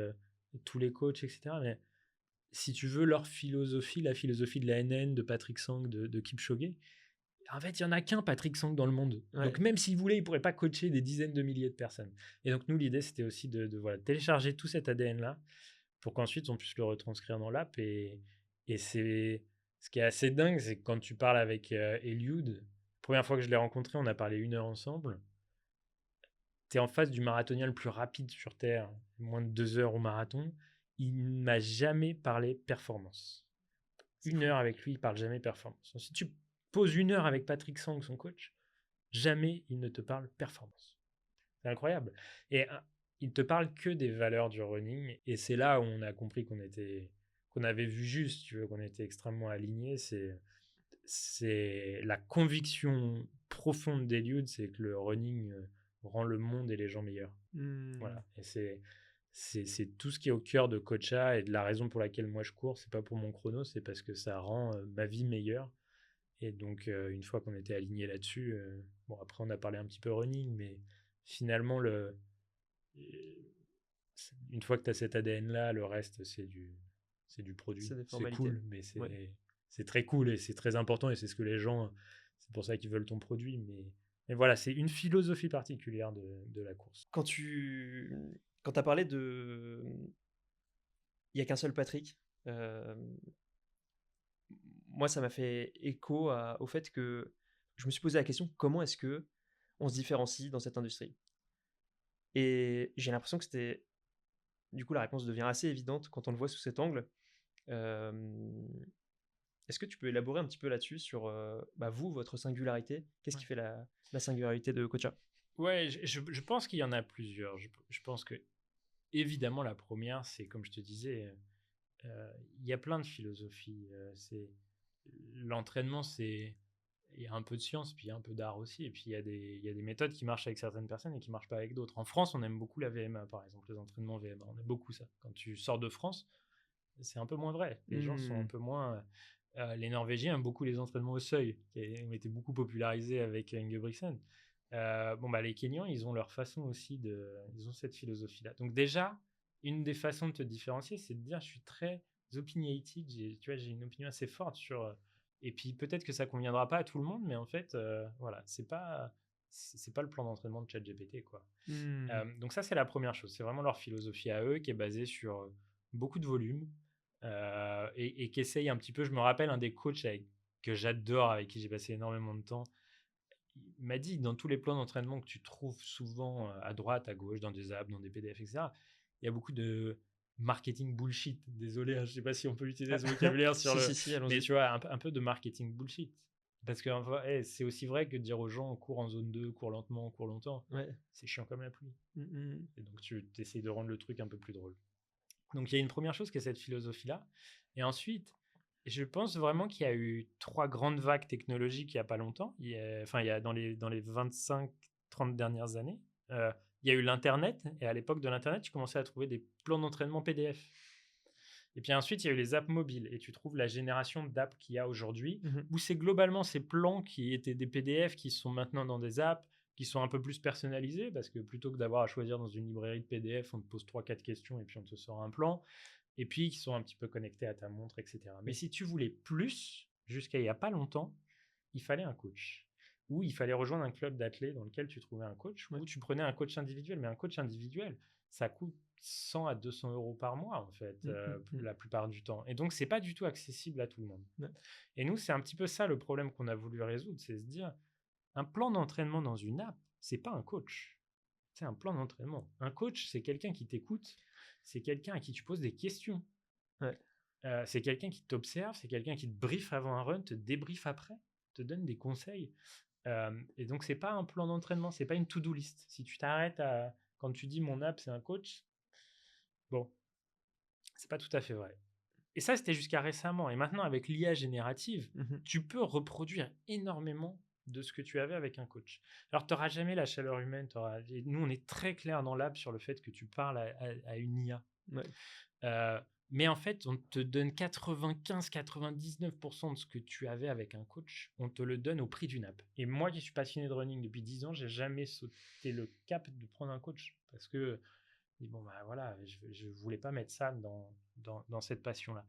S1: tous les coachs, etc. Mais si tu veux, leur philosophie, la philosophie de la NN, de Patrick Sang, de Kipchoge, en fait, il y en a qu'un Patrick Sang dans le monde.
S2: Ouais.
S1: Donc, même s'il voulait, il pourrait pas coacher des dizaines de milliers de personnes. Et donc, nous, l'idée, c'était aussi de télécharger tout cet ADN-là pour qu'ensuite, on puisse le retranscrire dans l'app. Et c'est ce qui est assez dingue, c'est que quand tu parles avec Eliud, première fois que je l'ai rencontré, on a parlé 1 heure ensemble. Tu es en face du marathonien le plus rapide sur Terre, moins de 2 heures au marathon. Il ne m'a jamais parlé performance. 1 heure avec lui, il parle jamais performance. Si tu poses 1 heure avec Patrick Sang, son coach, jamais il ne te parle performance. C'est incroyable. Et il te parle que des valeurs du running. Et c'est là où on a compris qu'on avait vu juste, tu vois, qu'on était extrêmement alignés. C'est la conviction profonde d'Eliud, c'est que le running rend le monde et les gens meilleurs. Voilà. Et c'est tout ce qui est au cœur de Kocha et de la raison pour laquelle moi je cours. C'est pas pour mon chrono, c'est parce que ça rend ma vie meilleure. Et donc, une fois qu'on était alignés là-dessus, bon, après on a parlé un petit peu running, mais finalement, une fois que tu as cet ADN-là, le reste, c'est du produit.
S2: C'est des
S1: C'est
S2: formalités.
S1: cool, mais c'est très cool et c'est très important et c'est ce que les gens, c'est pour ça qu'ils veulent ton produit. Mais voilà, c'est une philosophie particulière de la course.
S2: Quand tu as parlé de... Il n'y a qu'un seul Patrick, moi, ça m'a fait écho au fait que je me suis posé la question, comment est-ce que on se différencie dans cette industrie? Et j'ai l'impression que c'était... Du coup, la réponse devient assez évidente quand on le voit sous cet angle. Est-ce que tu peux élaborer un petit peu là-dessus sur vous, votre singularité? Qu'est-ce qui fait la singularité de Kocha?
S1: Ouais, je pense qu'il y en a plusieurs. Je pense que, évidemment, la première, c'est comme je te disais, il y a plein de philosophies. L'entraînement, il y a un peu de science, puis il y a un peu d'art aussi. Et puis il y a des méthodes qui marchent avec certaines personnes et qui ne marchent pas avec d'autres. En France, on aime beaucoup la VMA, par exemple, les entraînements VMA. On aime beaucoup ça. Quand tu sors de France, c'est un peu moins vrai. Les gens sont un peu moins... les Norvégiens aiment beaucoup les entraînements au seuil, qui ont été beaucoup popularisés avec Ingebrigtsen. Les Kenyans, ils ont leur façon aussi ils ont cette philosophie-là. Donc déjà, une des façons de te différencier, c'est de dire, je suis très opinionated, j'ai une opinion assez forte sur... et puis peut-être que ça conviendra pas à tout le monde, mais en fait, voilà, c'est pas le plan d'entraînement de ChatGPT, quoi. Donc ça, c'est la première chose. C'est vraiment leur philosophie à eux, qui est basée sur beaucoup de volume, et qui essaye un petit peu... Je me rappelle un des coachs que j'adore, avec qui j'ai passé énormément de temps, il m'a dit, dans tous les plans d'entraînement que tu trouves souvent à droite, à gauche, dans des apps, dans des PDF, etc., il y a beaucoup de marketing bullshit. Désolé, je ne sais pas si on peut utiliser ce vocabulaire sur
S2: si, allons-y.
S1: Mais tu vois, un peu de marketing bullshit. Parce que c'est aussi vrai que de dire aux gens, cours en zone 2, cours lentement, cours longtemps, c'est chiant comme la pluie. Et donc, tu essayes de rendre le truc un peu plus drôle. Donc, il y a une première chose qui est cette philosophie-là. Et ensuite, je pense vraiment qu'il y a eu 3 grandes vagues technologiques il n'y a pas longtemps. Il y a dans les 25-30 dernières années. Il y a eu l'Internet. Et à l'époque de l'Internet, tu commençais à trouver des plans d'entraînement PDF. Et puis ensuite, il y a eu les apps mobiles. Et tu trouves la génération d'apps qu'il y a aujourd'hui, où c'est globalement ces plans qui étaient des PDF qui sont maintenant dans des apps, qui sont un peu plus personnalisés, parce que plutôt que d'avoir à choisir dans une librairie de PDF, on te pose 3-4 questions et puis on te sort un plan. Et puis qui sont un petit peu connectés à ta montre, etc. Mais si tu voulais plus, jusqu'à il n'y a pas longtemps, il fallait un coach. Ou il fallait rejoindre un club d'athlètes dans lequel tu trouvais un coach, ou tu prenais un coach individuel. Mais un coach individuel, ça coûte 100 à 200 euros par mois, en fait, la plupart du temps. Et donc, c'est pas du tout accessible à tout le monde. Et nous, c'est un petit peu ça le problème qu'on a voulu résoudre, c'est se dire, un plan d'entraînement dans une app, c'est pas un coach. C'est un plan d'entraînement. Un coach, c'est quelqu'un qui t'écoute, c'est quelqu'un à qui tu poses des questions. C'est quelqu'un qui t'observe, c'est quelqu'un qui te briefe avant un run, te débriefe après, te donne des conseils. Et donc, c'est pas un plan d'entraînement, c'est pas une to-do list. Si tu t'arrêtes quand tu dis mon app, c'est un coach, bon, c'est pas tout à fait vrai. Et ça, c'était jusqu'à récemment. Et maintenant, avec l'IA générative, tu peux reproduire énormément de ce que tu avais avec un coach. Alors, tu n'auras jamais la chaleur humaine. Nous, on est très clair dans l'app sur le fait que tu parles à une IA. Mais en fait, on te donne 95-99% de ce que tu avais avec un coach, on te le donne au prix d'une app. Et moi qui suis passionné de running depuis 10 ans, j'ai jamais sauté le cap de prendre un coach. Parce que Je dis, bon, bah voilà, je voulais pas mettre ça dans cette passion-là.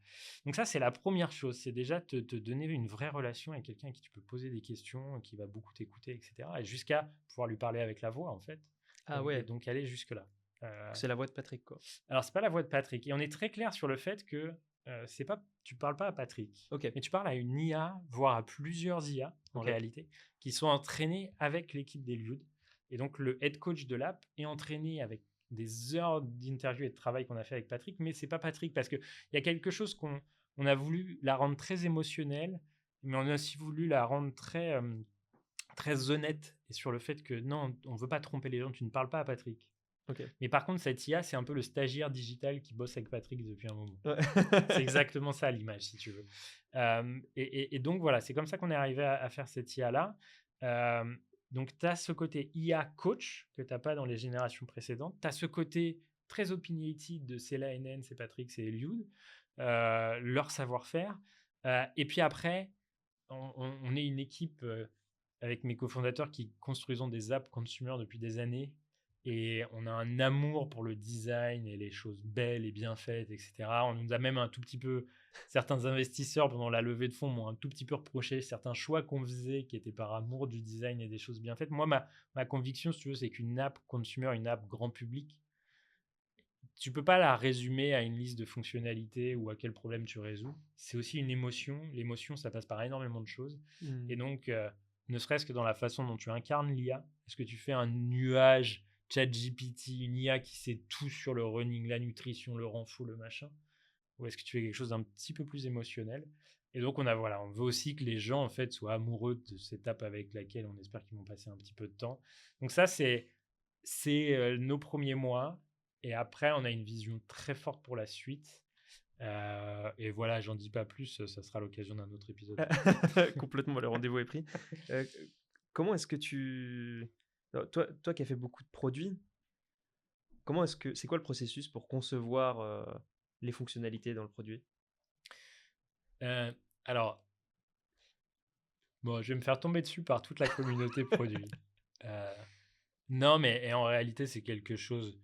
S1: Donc ça, c'est la première chose, c'est déjà te donner une vraie relation avec quelqu'un à qui tu peux poser des questions, qui va beaucoup t'écouter, etc. Et jusqu'à pouvoir lui parler avec la voix, en fait.
S2: Ah
S1: Et
S2: ouais,
S1: donc aller jusque-là. Euh,
S2: c'est la voix de Patrick, quoi.
S1: alors, c'est pas la voix de Patrick. Et on est très clair sur le fait que c'est pas, tu parles pas à Patrick,
S2: Ok,
S1: mais tu parles à une IA, voire à plusieurs IA en
S2: ok.
S1: réalité, qui sont entraînées avec l'équipe d'Eliud. Et donc, le head coach de l'app est entraîné avec des heures d'interview et de travail qu'on a fait avec Patrick, mais c'est pas Patrick parce qu'il y a quelque chose qu'on a voulu la rendre très émotionnelle, mais on a aussi voulu la rendre très honnête et sur le fait que non, on veut pas tromper les gens, tu ne parles pas à Patrick.
S2: Ok.
S1: Mais par contre, cette IA, c'est un peu le stagiaire digital qui bosse avec Patrick depuis un moment.
S2: Ouais.
S1: C'est exactement ça l'image, si tu veux. Et donc, voilà, c'est comme ça qu'on est arrivé à faire cette IA-là. Donc, tu as ce côté IA coach que tu n'as pas dans les générations précédentes. Tu as ce côté très opinionated de Cela NN, c'est Patrick, c'est Eliud, leur savoir-faire. Et puis après, on est une équipe avec mes cofondateurs qui construisons des apps consumer depuis des années et on a un amour pour le design et les choses belles et bien faites, etc. On nous a même un tout petit peu, certains investisseurs pendant la levée de fonds m'ont un tout petit peu reproché certains choix qu'on faisait qui étaient par amour du design et des choses bien faites. Moi, ma conviction, si tu veux, c'est qu'une app consumer, une app grand public, tu peux pas la résumer à une liste de fonctionnalités ou à quel problème tu résous. C'est aussi une émotion. L'émotion, ça passe par énormément de choses. Et
S2: Hmm.
S1: donc, ne serait-ce que dans la façon dont tu incarnes l'IA, est-ce que tu fais un nuage ChatGPT, une IA qui sait tout sur le running, la nutrition, le renfort, le machin, ou est-ce que tu fais quelque chose d'un petit peu plus émotionnel? Et donc, on veut aussi que les gens en fait soient amoureux de cette app avec laquelle on espère qu'ils vont passer un petit peu de temps. Donc ça, c'est nos premiers mois. Et après, on a une vision très forte pour la suite. Et voilà, j'en dis pas plus, ça sera l'occasion d'un autre épisode.
S2: Complètement, le rendez-vous est pris. Euh, comment est-ce que tu... Alors, toi qui as fait beaucoup de produits, comment est-ce que... C'est quoi le processus pour concevoir les fonctionnalités dans le produit?
S1: Euh, alors, bon, je vais me faire tomber dessus par toute la communauté produit. Euh, non, mais et en réalité, c'est quelque chose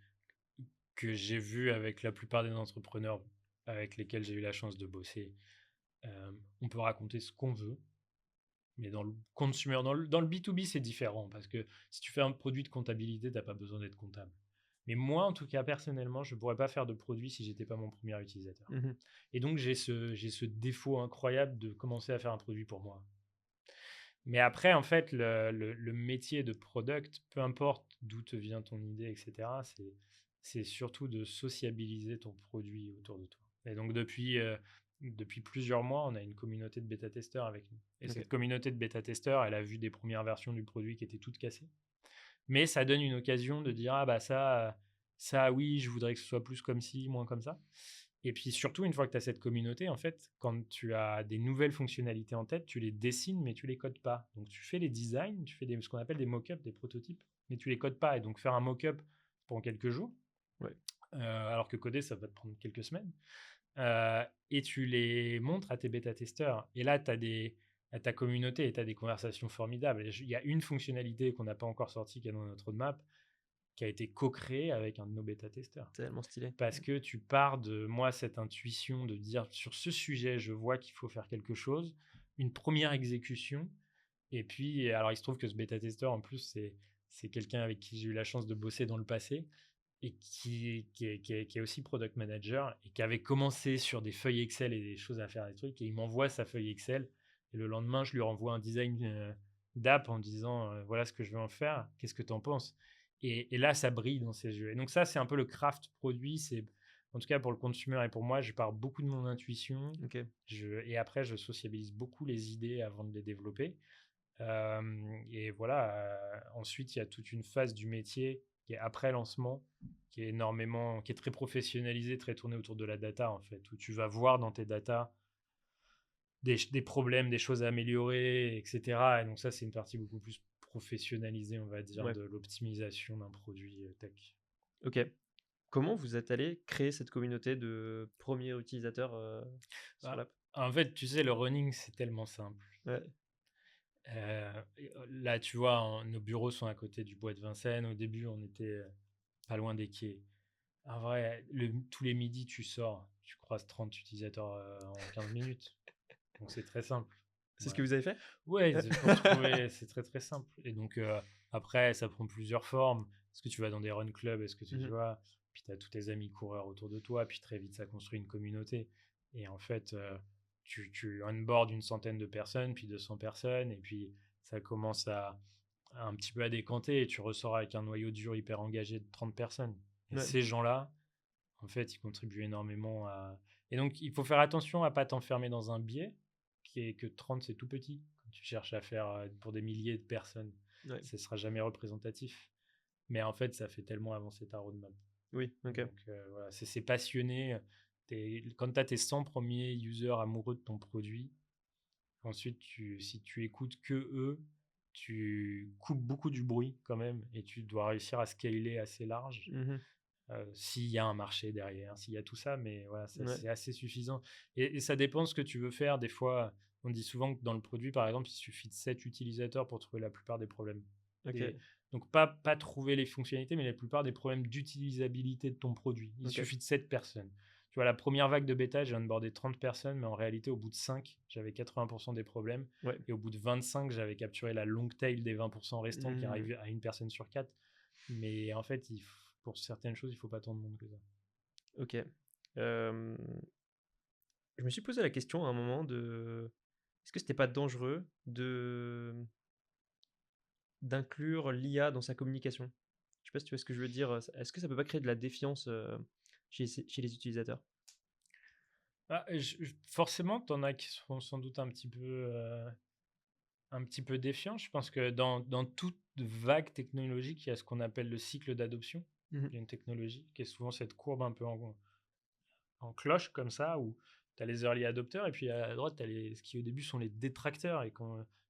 S1: que j'ai vu avec la plupart des entrepreneurs avec lesquels j'ai eu la chance de bosser. On peut raconter ce qu'on veut, mais dans le consumer, dans le B2B, c'est différent parce que si tu fais un produit de comptabilité, tu n'as pas besoin d'être comptable. Mais moi, en tout cas, personnellement, je ne pourrais pas faire de produit si j'étais pas mon premier utilisateur.
S2: Mhm.
S1: Et donc, j'ai ce défaut incroyable de commencer à faire un produit pour moi. Mais après, en fait, le métier de product, peu importe d'où te vient ton idée, etc., c'est surtout de sociabiliser ton produit autour de toi. Et donc, depuis plusieurs mois, on a une communauté de bêta-testeurs avec nous. Et
S2: Ok.
S1: cette communauté de bêta-testeurs, elle a vu des premières versions du produit qui étaient toutes cassées. Mais ça donne une occasion de dire, ah bah ça, oui, je voudrais que ce soit plus comme ci, moins comme ça. Et puis surtout, une fois que tu as cette communauté, en fait, quand tu as des nouvelles fonctionnalités en tête, tu les dessines, mais tu les codes pas. Donc tu fais les designs, tu fais ce qu'on appelle des mock-ups, des prototypes, mais tu les codes pas. Et donc faire un mock-up pour quelques jours,
S2: Ouais.
S1: alors que coder, ça va te prendre quelques semaines. Et tu les montres à tes bêta-testeurs. Et là, tu as ta communauté et tu as des conversations formidables. Il y a une fonctionnalité qu'on n'a pas encore sortie, qui est dans notre roadmap, qui a été co-créée avec un de nos bêta-testeurs.
S2: C'est tellement stylé.
S1: Parce que tu pars de moi, cette intuition de dire sur ce sujet, je vois qu'il faut faire quelque chose, une première exécution. Et puis, alors il se trouve que ce bêta-testeur, en plus, c'est quelqu'un avec qui j'ai eu la chance de bosser dans le passé et qui est aussi product manager et qui avait commencé sur des feuilles Excel et des choses à faire des trucs. Et il m'envoie sa feuille Excel. Et le lendemain, je lui renvoie un design d'app en disant voilà ce que je veux en faire, qu'est-ce que tu en penses? Et là, ça brille dans ses yeux. Et donc, ça, c'est un peu le craft produit. C'est, en tout cas, pour le consumer et pour moi, je pars beaucoup de mon intuition.
S2: Ok.
S1: Et après, je sociabilise beaucoup les idées avant de les développer. Et voilà, ensuite, il y a toute une phase du métier qui est après lancement, qui est très professionnalisée, très tournée autour de la data, en fait, où tu vas voir dans tes data des problèmes, des choses à améliorer, etc. Et donc ça, c'est une partie beaucoup plus professionnalisée, on va dire,
S2: Ouais.
S1: de l'optimisation d'un produit tech.
S2: Ok. Comment vous êtes allé créer cette communauté de premiers utilisateurs sur
S1: Bah,
S2: l'app?
S1: en fait, tu sais, le running, c'est tellement simple.
S2: Ouais.
S1: Là, tu vois, nos bureaux sont à côté du bois de Vincennes. Au début, on était pas loin des quais. En vrai, tous les midis, tu sors, tu croises 30 utilisateurs en 15 minutes. Donc, c'est très simple.
S2: C'est ce
S1: Voilà.
S2: que vous avez fait?
S1: Ouais, pour trouver, c'est très très simple. Et donc, après, ça prend plusieurs formes. Est-ce que tu vas dans des run clubs? Est-ce que tu
S2: Mmh.
S1: vois? Puis tu as tous tes amis coureurs autour de toi. Puis très vite, ça construit une communauté. Et en fait, tu onboard une centaine de personnes, puis 200 personnes. Et puis, ça commence à un petit peu à décanter. Et tu ressors avec un noyau dur hyper engagé de 30 personnes. Et
S2: Ouais.
S1: ces gens-là, en fait, ils contribuent énormément à. Et donc, il faut faire attention à pas t'enfermer dans un biais qui est que 30, c'est tout petit. Quand tu cherches à faire pour des milliers de personnes,
S2: Ouais.
S1: ce sera jamais représentatif. Mais en fait, ça fait tellement avancer ta roadmap.
S2: Oui, OK.
S1: Donc, voilà, c'est passionné. Quand tu as tes 100 premiers users amoureux de ton produit, ensuite, si tu écoutes que eux, tu coupes beaucoup du bruit quand même et tu dois réussir à scaler assez large.
S2: Mmh.
S1: S'il y a un marché derrière, s'il y a tout ça, mais voilà,
S2: Ouais.
S1: c'est assez suffisant. Et ça dépend de ce que tu veux faire. Des fois, on dit souvent que dans le produit, par exemple, il suffit de 7 utilisateurs pour trouver la plupart des problèmes.
S2: OK.
S1: Donc, pas trouver les fonctionnalités, mais la plupart des problèmes d'utilisabilité de ton produit. Il
S2: OK.
S1: suffit de 7 personnes. Tu vois, la première vague de bêta, j'ai onboardé 30 personnes, mais en réalité, au bout de 5, j'avais 80% des problèmes.
S2: Ouais.
S1: Et au bout de 25, j'avais capturé la long tail des 20% restants qui
S2: Mmh.
S1: arrivent à une personne sur 4. Mais en fait, pour certaines choses, il ne faut pas tant de monde que ça.
S2: OK. Hem, je me suis posé la question à un moment de est-ce que c'était pas dangereux d'inclure l'IA dans sa communication? Je sais pas si tu vois ce que je veux dire, est-ce que ça peut pas créer de la défiance, chez les utilisateurs?
S1: Ah, forcément, tu en as qui sont sans doute un petit peu défiants. Je pense que dans toute vague technologique, il y a ce qu'on appelle le cycle d'adoption
S2: Mmh.
S1: d'une technologie, qui est souvent cette courbe un peu en cloche comme ça, où tu as les early adopters, et puis à droite, tu as ce qui au début sont les détracteurs, et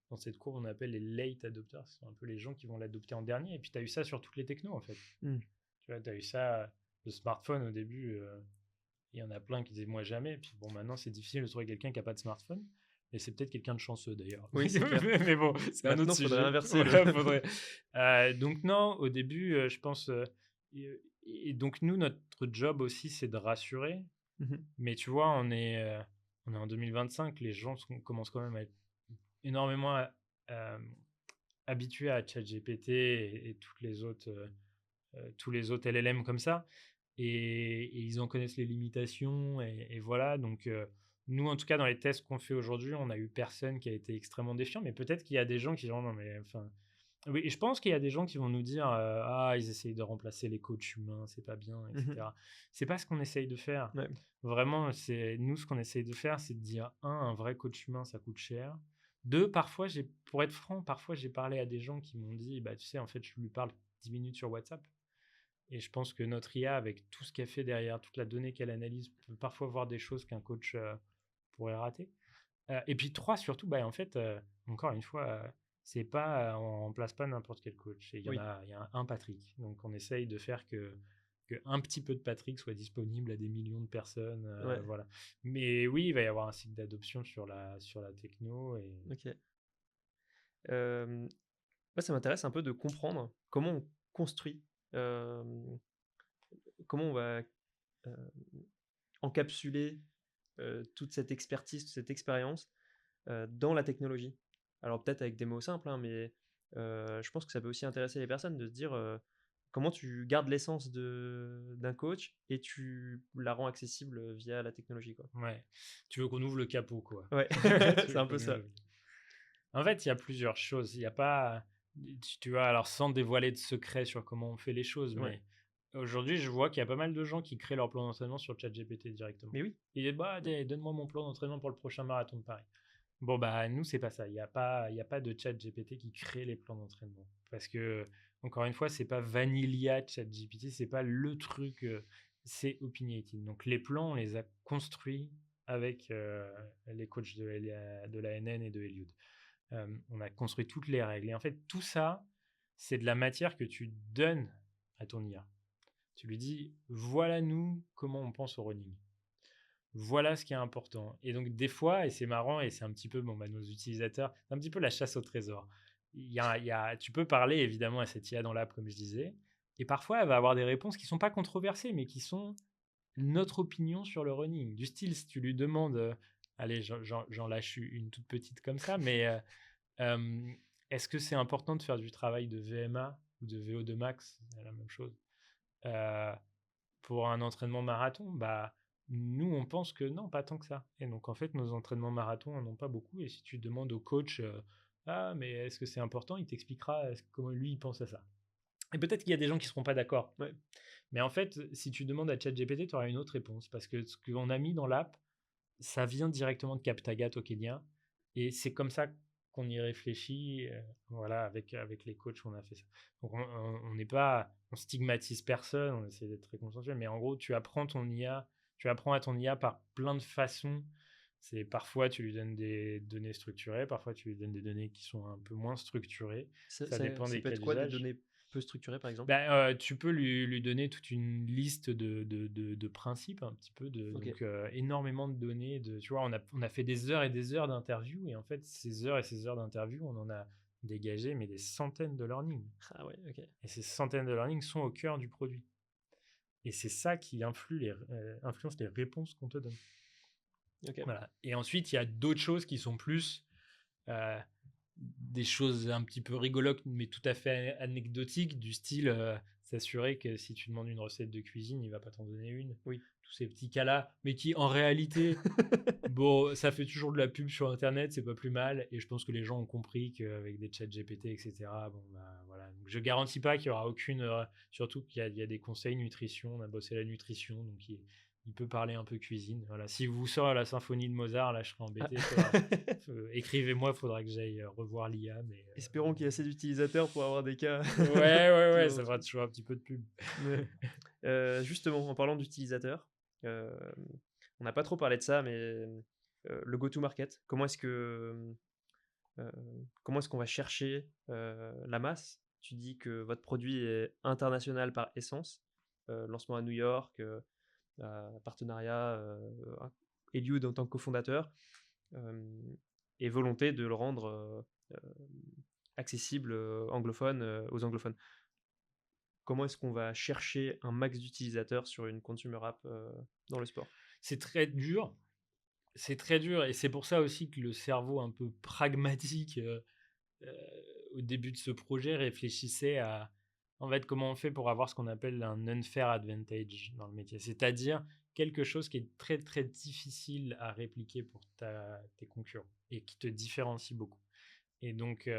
S1: dans cette courbe, on appelle les late adopters. Ce sont un peu les gens qui vont l'adopter en dernier, et puis tu as eu ça sur toutes les technos, en fait.
S2: Mmh.
S1: Tu vois, tu as eu ça, le smartphone au début, il y en a plein qui disaient moi jamais, et puis bon, maintenant, c'est difficile de trouver quelqu'un qui n'a pas de smartphone. Et c'est peut-être quelqu'un de chanceux d'ailleurs.
S2: Oui, c'est clair.
S1: Mais bon, c'est un autre
S2: Maintenant, faudrait
S1: sujet.
S2: inverser le
S1: Voilà, donc non, au début, je pense. Et donc nous, notre job aussi, c'est de rassurer.
S2: Mmh.
S1: Mais tu vois, on est en 2025, les gens commencent quand même à être énormément euh, habitués à ChatGPT et tous les autres LLM comme ça. Et ils en connaissent les limitations. Et voilà, donc nous, en tout cas, dans les tests qu'on fait aujourd'hui, on a eu personne qui a été extrêmement défiant. Mais peut-être qu'il y a des gens qui diront non, mais enfin. Oui, et je pense qu'il y a des gens qui vont nous dire ah, ils essayent de remplacer les coachs humains, c'est pas bien,
S2: Mmh.
S1: etc. C'est pas ce qu'on essaye de faire.
S2: Ouais.
S1: Vraiment, nous, ce qu'on essaye de faire, c'est de dire un vrai coach humain, ça coûte cher. Deux, parfois, pour être franc, parfois, j'ai parlé à des gens qui m'ont dit bah, tu sais, en fait, je lui parle 10 minutes sur WhatsApp. Et je pense que notre IA, avec tout ce qu'elle fait derrière, toute la donnée qu'elle analyse, peut parfois voir des choses qu'un coach pourrait rater. Et puis trois, surtout, bah, en fait, encore une fois, c'est pas, on remplace pas n'importe quel coach. Et
S2: Oui.
S1: il y a un Patrick. Donc on essaye de faire que un petit peu de Patrick soit disponible à des millions de personnes.
S2: Ouais.
S1: Voilà. Mais oui, il va y avoir un cycle d'adoption sur la techno. Et.
S2: OK. Moi, ça m'intéresse un peu de comprendre comment on construit, hem, comment on va, heu, encapsuler, toute cette expertise, toute cette expérience, dans la technologie. Alors peut-être avec des mots simples, hein, mais je pense que ça peut aussi intéresser les personnes de se dire, comment tu gardes l'essence d'un coach et tu la rends accessible, via la technologie, quoi.
S1: Ouais. Tu veux qu'on ouvre le capot, quoi.
S2: Ouais,
S1: Tu
S2: c'est
S1: veux
S2: un peu
S1: qu'on
S2: ça.
S1: ouvre. En fait, il y a plusieurs choses. Il y a pas, tu vois, alors sans dévoiler de secrets sur comment on fait les choses,
S2: Ouais.
S1: mais aujourd'hui, je vois qu'il y a pas mal de gens qui créent leur plan d'entraînement sur ChatGPT directement.
S2: Mais oui.
S1: Ils disent, bah, donne-moi mon plan d'entraînement pour le prochain marathon de Paris. Bon, bah, nous, c'est pas ça. Il y a pas de ChatGPT qui crée les plans d'entraînement. Parce que, encore une fois, c'est pas vanilla ChatGPT, c'est pas le truc, c'est opinionated. Donc, les plans, on les a construits avec les coachs de la NN et de Eliud. On a construit toutes les règles. Et en fait, tout ça, c'est de la matière que tu donnes à ton IA. Tu lui dis, voilà nous, comment on pense au running. Voilà ce qui est important. Et donc, des fois, et c'est marrant, et c'est un petit peu nos utilisateurs, c'est un petit peu la chasse au trésor. Tu peux parler évidemment à cette IA dans l'app, comme je disais, Et parfois, elle va avoir des réponses qui sont pas controversées, mais qui sont notre opinion sur le running. Du style, si tu lui demandes, allez, j'en lâche une toute petite comme ça, mais est-ce que c'est important de faire du travail de VMA ou de VO2 max? C'est la même chose. Euh, pour un entraînement marathon, bah, nous, on pense que non, pas tant que ça. Et donc, en fait, nos entraînements marathons n'en ont pas beaucoup. Et si tu demandes au coach, ah, mais est-ce que c'est important? Il t'expliquera comment lui, il pense à ça. Et peut-être qu'il y a des gens qui ne seront pas d'accord.
S2: Ouais.
S1: Mais en fait, si tu demandes à ChatGPT, tu auras une autre réponse. Parce que ce qu'on a mis dans l'app, ça vient directement de Captagat au Kenya. Et c'est comme ça qu'on y réfléchit. Voilà, avec les coachs, on a fait ça. Donc, on n'est pas, on stigmatise personne, on essaie d'être très consensuel. Mais en gros, tu apprends à ton IA par plein de façons. C'est parfois tu lui donnes des données structurées, parfois tu lui donnes des données qui sont un peu moins structurées. Ça dépend
S2: Ça
S1: des
S2: peut
S1: cas
S2: être quoi des
S1: d'usage.
S2: données peu structurées par exemple?
S1: Bah, tu peux lui donner toute une liste de principes, un petit peu,
S2: Ok.
S1: donc énormément de données. Tu vois, on a fait des heures et des heures d'interviews, et en fait, ces heures et ces heures d'interviews, on en a dégagé, mais des centaines de learning.
S2: Ah ouais, ok.
S1: Et ces centaines de learning sont au cœur du produit. Et c'est ça qui influence les réponses qu'on te donne.
S2: Ok.
S1: Voilà. Et ensuite, il y a d'autres choses qui sont plus euh, des choses un petit peu rigolotes, mais tout à fait anecdotiques, du style s'assurer que si tu demandes une recette de cuisine, il va pas t'en donner une.
S2: Oui.
S1: Tous ces petits cas-là, mais qui en réalité, bon, ça fait toujours de la pub sur Internet, c'est pas plus mal. Et je pense que les gens ont compris qu'avec des chats GPT, etc., bon, bah, voilà. Donc, je garantis pas qu'il y aura aucune. Surtout qu'il y a des conseils nutrition, on a bossé la nutrition, donc il peut parler un peu cuisine. Voilà. Si vous sort la symphonie de Mozart, là, je serai embêté. Écrivez-moi, il faudra que j'aille revoir l'IA. Mais,
S2: Espérons qu'il y ait assez d'utilisateurs pour avoir des cas.
S1: ouais, ça fera toujours un petit peu de pub.
S2: Ouais. Justement, en parlant d'utilisateurs, on n'a pas trop parlé de ça, mais le go-to-market, comment est-ce qu'on va chercher la masse? Tu dis que votre produit est international par essence, lancement à New York, partenariat, Eliud en tant que cofondateur, et volonté de le rendre accessible anglophone, aux anglophones. Comment est-ce qu'on va chercher un max d'utilisateurs sur une consumer app dans le sport?
S1: C'est très dur. C'est très dur, et c'est pour ça aussi que le cerveau un peu pragmatique euh, au début de ce projet réfléchissait à en fait comment on fait pour avoir ce qu'on appelle un unfair advantage dans le métier, c'est-à-dire quelque chose qui est très très difficile à répliquer pour tes concurrents et qui te différencie beaucoup. Et donc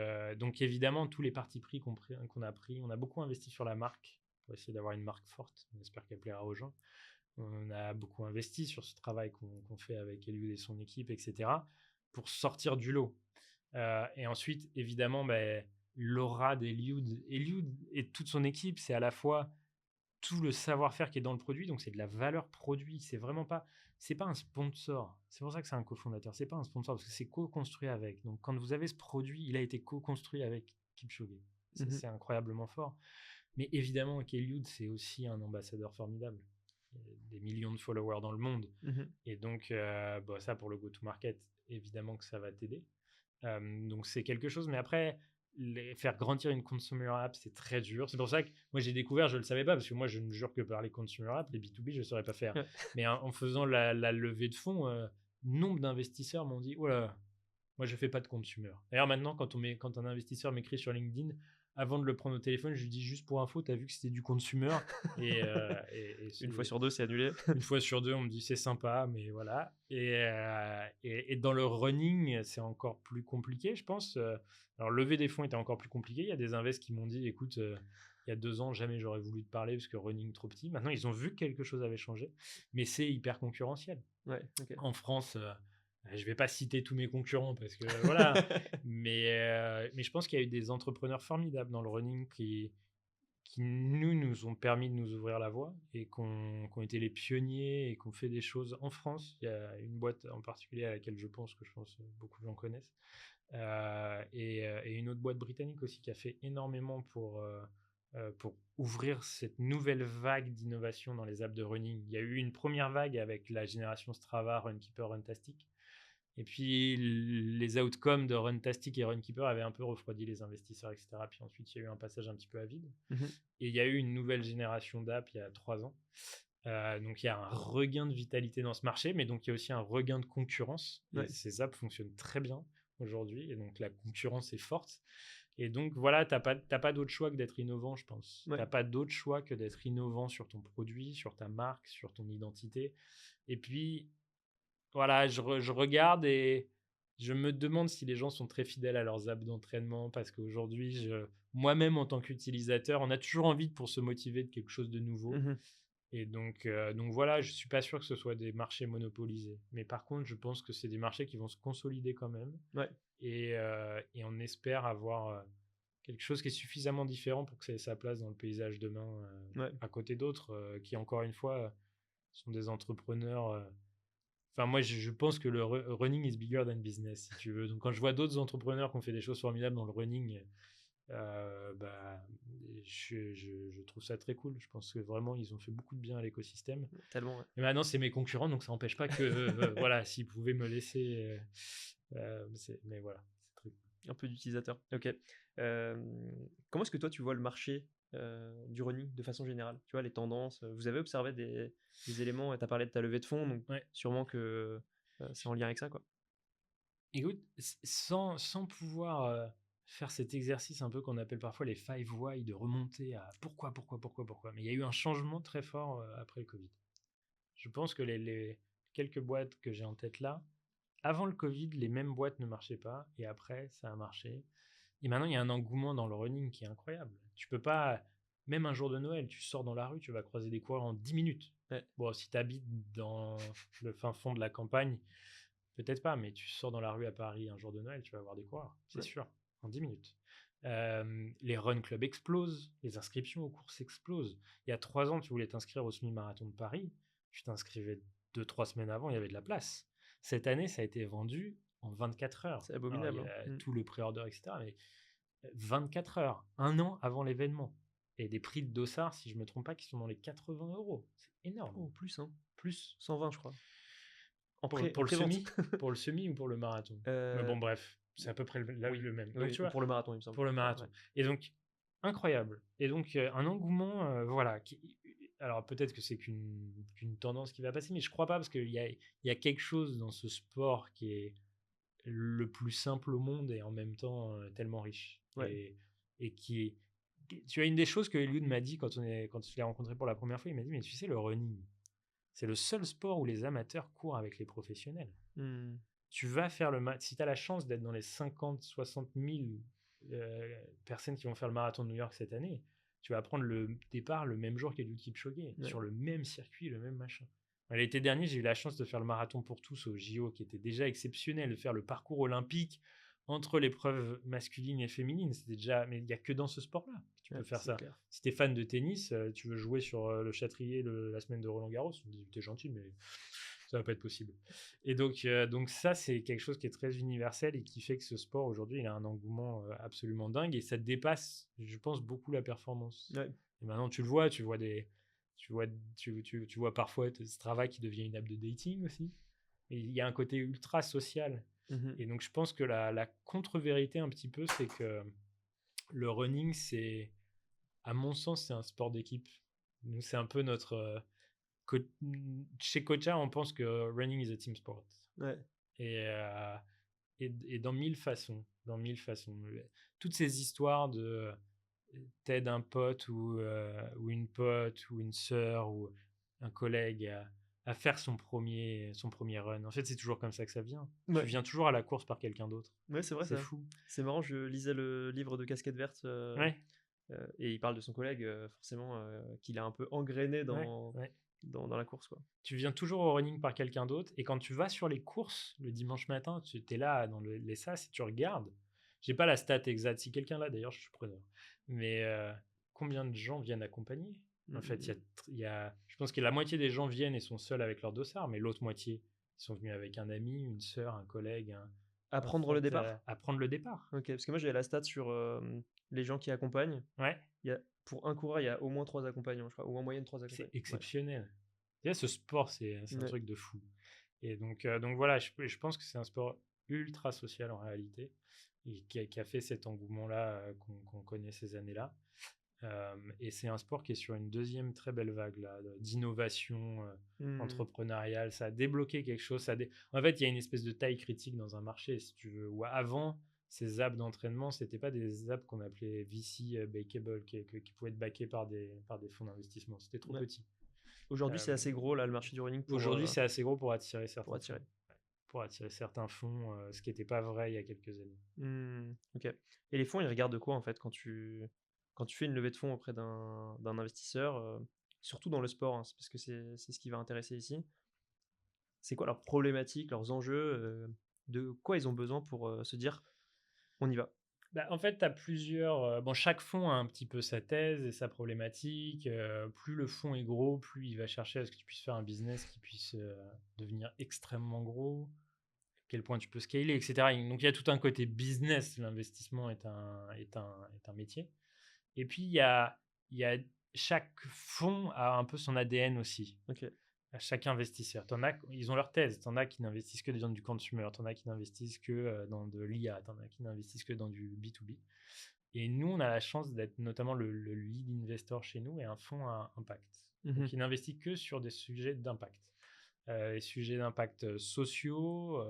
S1: évidemment, tous les partis pris qu'on a pris, on a beaucoup investi sur la marque pour essayer d'avoir une marque forte. On espère qu'elle plaira aux gens. On a beaucoup investi sur ce travail qu'on fait avec Eliud et son équipe, etc., pour sortir du lot. Et ensuite, évidemment, l'aura d'Eliud et toute son équipe, c'est à la fois tout le savoir-faire qui est dans le produit, donc c'est de la valeur produit. C'est pas un sponsor. C'est pour ça que c'est un cofondateur. C'est pas un sponsor parce que c'est co-construit avec. Donc quand vous avez ce produit, il a été co-construit avec Kipchoge. C'est incroyablement fort. Mais évidemment qu'Eliud, c'est aussi un ambassadeur formidable. Il y a des millions de followers dans le monde. Et donc, ça, pour le go-to-market, évidemment que ça va t'aider. Donc, c'est quelque chose. Mais après, faire grandir une consumer app, c'est très dur. C'est pour ça que moi, j'ai découvert, je ne le savais pas, parce que moi, je ne jure que par les consumer apps. Les B2B, je ne saurais pas faire. Mais en faisant la levée de fonds, nombre d'investisseurs m'ont dit, oh là, moi, je ne fais pas de consumer. D'ailleurs, maintenant, quand un investisseur m'écrit sur LinkedIn, avant de le prendre au téléphone, je lui dis juste pour info, tu as vu que c'était du consumer. Et
S2: une fois sur deux, c'est annulé.
S1: Une fois sur deux, on me dit c'est sympa, mais voilà. Et dans le running, c'est encore plus compliqué, je pense. Alors, lever des fonds était encore plus compliqué. Il y a des invests qui m'ont dit, écoute, il y a 2 ans, jamais j'aurais voulu te parler parce que running trop petit. Maintenant, ils ont vu que quelque chose avait changé, mais c'est hyper concurrentiel.
S2: Ouais, ok.
S1: En France, je vais pas citer tous mes concurrents parce que voilà, mais je pense qu'il y a eu des entrepreneurs formidables dans le running qui nous ont permis de nous ouvrir la voie et qui ont été les pionniers et qui ont fait des choses en France. Il y a une boîte en particulier à laquelle je pense beaucoup de gens connaissent, et une autre boîte britannique aussi qui a fait énormément pour ouvrir cette nouvelle vague d'innovation dans les apps de running. Il y a eu une première vague avec la génération Strava, Runkeeper, Runtastic. Et puis, les outcomes de Runtastic et Runkeeper avaient un peu refroidi les investisseurs, etc. Puis ensuite, il y a eu un passage un petit peu à vide. Et il y a eu une nouvelle génération d'app il y a 3 ans. Donc, il y a un regain de vitalité dans ce marché, mais donc il y a aussi un regain de concurrence. Et ces apps fonctionnent très bien aujourd'hui. Et donc, la concurrence est forte. Et donc, voilà, t'as pas d'autre choix que d'être innovant, je pense. T'as pas d'autre choix que d'être innovant sur ton produit, sur ta marque, sur ton identité. Et puis, voilà, je regarde et je me demande si les gens sont très fidèles à leurs apps d'entraînement parce qu'aujourd'hui, moi-même, en tant qu'utilisateur, on a toujours envie pour se motiver de quelque chose de nouveau. Et donc voilà, je ne suis pas sûr que ce soit des marchés monopolisés. Mais par contre, je pense que c'est des marchés qui vont se consolider quand même. Et on espère avoir quelque chose qui est suffisamment différent pour que ça ait sa place dans le paysage demain, à côté d'autres qui, encore une fois, sont des entrepreneurs. Enfin, moi, je pense que le running is bigger than business, si tu veux. Donc, quand je vois d'autres entrepreneurs qui ont fait des choses formidables dans le running, je trouve ça très cool. Je pense que vraiment, ils ont fait beaucoup de bien à l'écosystème.
S2: Tellement,
S1: Et maintenant, c'est mes concurrents, donc ça n'empêche pas que, voilà, s'ils pouvaient me laisser. Mais voilà, c'est très cool.
S2: Un peu d'utilisateur. Ok. Comment est-ce que toi, tu vois le marché du running de façon générale? Tu vois, les tendances. Vous avez observé des éléments, tu as parlé de ta levée de fonds, donc sûrement que c'est en lien avec ça, quoi.
S1: Écoute, sans pouvoir faire cet exercice un peu qu'on appelle parfois les 5 why, de remonter à pourquoi. Mais il y a eu un changement très fort après le Covid. Je pense que les quelques boîtes que j'ai en tête là, avant le Covid, les mêmes boîtes ne marchaient pas et après, ça a marché. Et maintenant, il y a un engouement dans le running qui est incroyable. Tu peux pas, même un jour de Noël, tu sors dans la rue, tu vas croiser des coureurs en 10 minutes. Bon, si tu habites dans le fin fond de la campagne, peut-être pas, mais tu sors dans la rue à Paris un jour de Noël, tu vas voir des coureurs, c'est sûr, en 10 minutes. Les run clubs explosent, les inscriptions aux courses explosent. Il y a 3 ans, tu voulais t'inscrire au semi-marathon de Paris, tu t'inscrivais 2-3 semaines avant, il y avait de la place. Cette année, ça a été vendu en 24 heures.
S2: C'est abominable.
S1: Alors, il y a tout le pré-order, etc. Mais 24 heures, un an avant l'événement. Et des prix de dossard, si je ne me trompe pas, qui sont dans les 80 euros. C'est énorme.
S2: Oh, plus, hein.
S1: Plus.
S2: 120, je crois.
S1: Pour le semi pour le semi ou pour le marathon Mais bon, bref, c'est à peu près le même. Donc, tu vois,
S2: pour le marathon, il me semble.
S1: pour le marathon. Et donc, incroyable. Et donc, un engouement, voilà. Alors, peut-être que c'est qu'une tendance qui va passer, mais je crois pas, parce qu'il y a quelque chose dans ce sport qui est le plus simple au monde et en même temps tellement riche. Et qui est... Tu as une des choses que Eliud m'a dit quand je l'ai rencontré pour la première fois, il m'a dit, mais tu sais, le running, c'est le seul sport où les amateurs courent avec les professionnels. Tu vas faire si tu as la chance d'être dans les 50-60 000 personnes qui vont faire le marathon de New York cette année, tu vas prendre le départ le même jour qu'Eliud Kipchoge, sur le même circuit, le même machin. L'été dernier, j'ai eu la chance de faire le marathon pour tous au JO, qui était déjà exceptionnel, de faire le parcours olympique entre l'épreuve masculine et féminine. C'était déjà, mais il n'y a que dans ce sport-là que tu peux faire ça. Clair. Si tu es fan de tennis, tu veux jouer sur le Châtrier la semaine de Roland-Garros, tu me dis, t'es gentil, mais ça va pas être possible. Et donc ça, c'est quelque chose qui est très universel et qui fait que ce sport, aujourd'hui, il a un engouement absolument dingue et ça dépasse, je pense, beaucoup la performance. Et maintenant, tu le vois, tu vois parfois Strava qui devient une app de dating aussi. Et il y a un côté ultra social. Et donc, je pense que la contre-vérité un petit peu, c'est que le running, à mon sens, c'est un sport d'équipe. Nous, c'est un peu notre... chez Kocha, on pense que running is a team sport. Et dans mille façons. Toutes ces histoires de t'aides un pote ou une pote ou une sœur ou un collègue à faire son premier run. En fait, c'est toujours comme ça que ça vient. Tu viens toujours à la course par quelqu'un d'autre.
S2: C'est vrai, c'est fou. C'est marrant, je lisais le livre de Casquette Verte et il parle de son collègue, forcément, qu'il a un peu engrainé dans la course, quoi.
S1: Tu viens toujours au running par quelqu'un d'autre et quand tu vas sur les courses le dimanche matin, tu es là dans les sas et tu regardes. J'ai pas la stat exacte. Si quelqu'un l'a, d'ailleurs, je suis preneur. Mais combien de gens viennent accompagner ? En fait, je pense que la moitié des gens viennent et sont seuls avec leur dossard, mais l'autre moitié, ils sont venus avec un ami, une sœur, un collègue.
S2: À prendre le départ.
S1: À prendre le départ.
S2: Ok, parce que moi, j'ai la stat sur les gens qui accompagnent. Pour un coureur, il y a au moins 3 accompagnants, je crois, ou en moyenne 3 accompagnants.
S1: C'est exceptionnel. Ce sport, c'est un truc de fou. Donc voilà, je pense que c'est un sport ultra social en réalité et qui a fait cet engouement-là qu'on connaît ces années-là. Et c'est un sport qui est sur une deuxième très belle vague là, d'innovation
S2: Mmh.
S1: entrepreneuriale. Ça a débloqué quelque chose. En fait, il y a une espèce de taille critique dans un marché, si tu veux. Où avant, ces apps d'entraînement, c'était pas des apps qu'on appelait VC backable, qui pouvaient être backées par des fonds d'investissement. C'était trop
S2: Ouais.
S1: petit.
S2: Aujourd'hui,
S1: Euh,
S2: c'est assez gros, là, le marché du running
S1: Aujourd'hui, c'est assez gros
S2: pour
S1: certains fonds.
S2: attirer.
S1: Ouais. Pour attirer certains fonds, ce qui n'était pas vrai il y a quelques années.
S2: Mmh. OK. Et les fonds, ils regardent quoi, en fait, quand tu fais une levée de fonds auprès d'un investisseur, surtout dans le sport, hein, c'est parce que c'est ce qui va intéresser ici. C'est quoi leurs problématiques, leurs enjeux, de quoi ils ont besoin pour, se dire: «On y va»?
S1: Bah, en fait, tu as plusieurs. Bon, chaque fonds a un petit peu sa thèse et sa problématique. Plus le fonds est gros, plus il va chercher à ce que tu puisses faire un business qui puisse devenir extrêmement gros, à quel point tu peux scaler, etc. Donc, il y a tout un côté business. L'investissement est un métier. Et puis, il y a chaque fonds a un peu son ADN aussi.
S2: OK.
S1: À chaque investisseur. Ils ont leur thèse. T'en as qui n'investissent que dans du consumer, t'en as qui n'investissent que dans de l'IA, t'en as qui n'investissent que dans du B2B. Et nous, on a la chance d'être notamment le lead investor chez nous et un fonds à impact.
S2: Mmh.
S1: Donc, il n'investit que sur des sujets d'impact. Les sujets d'impact sociaux,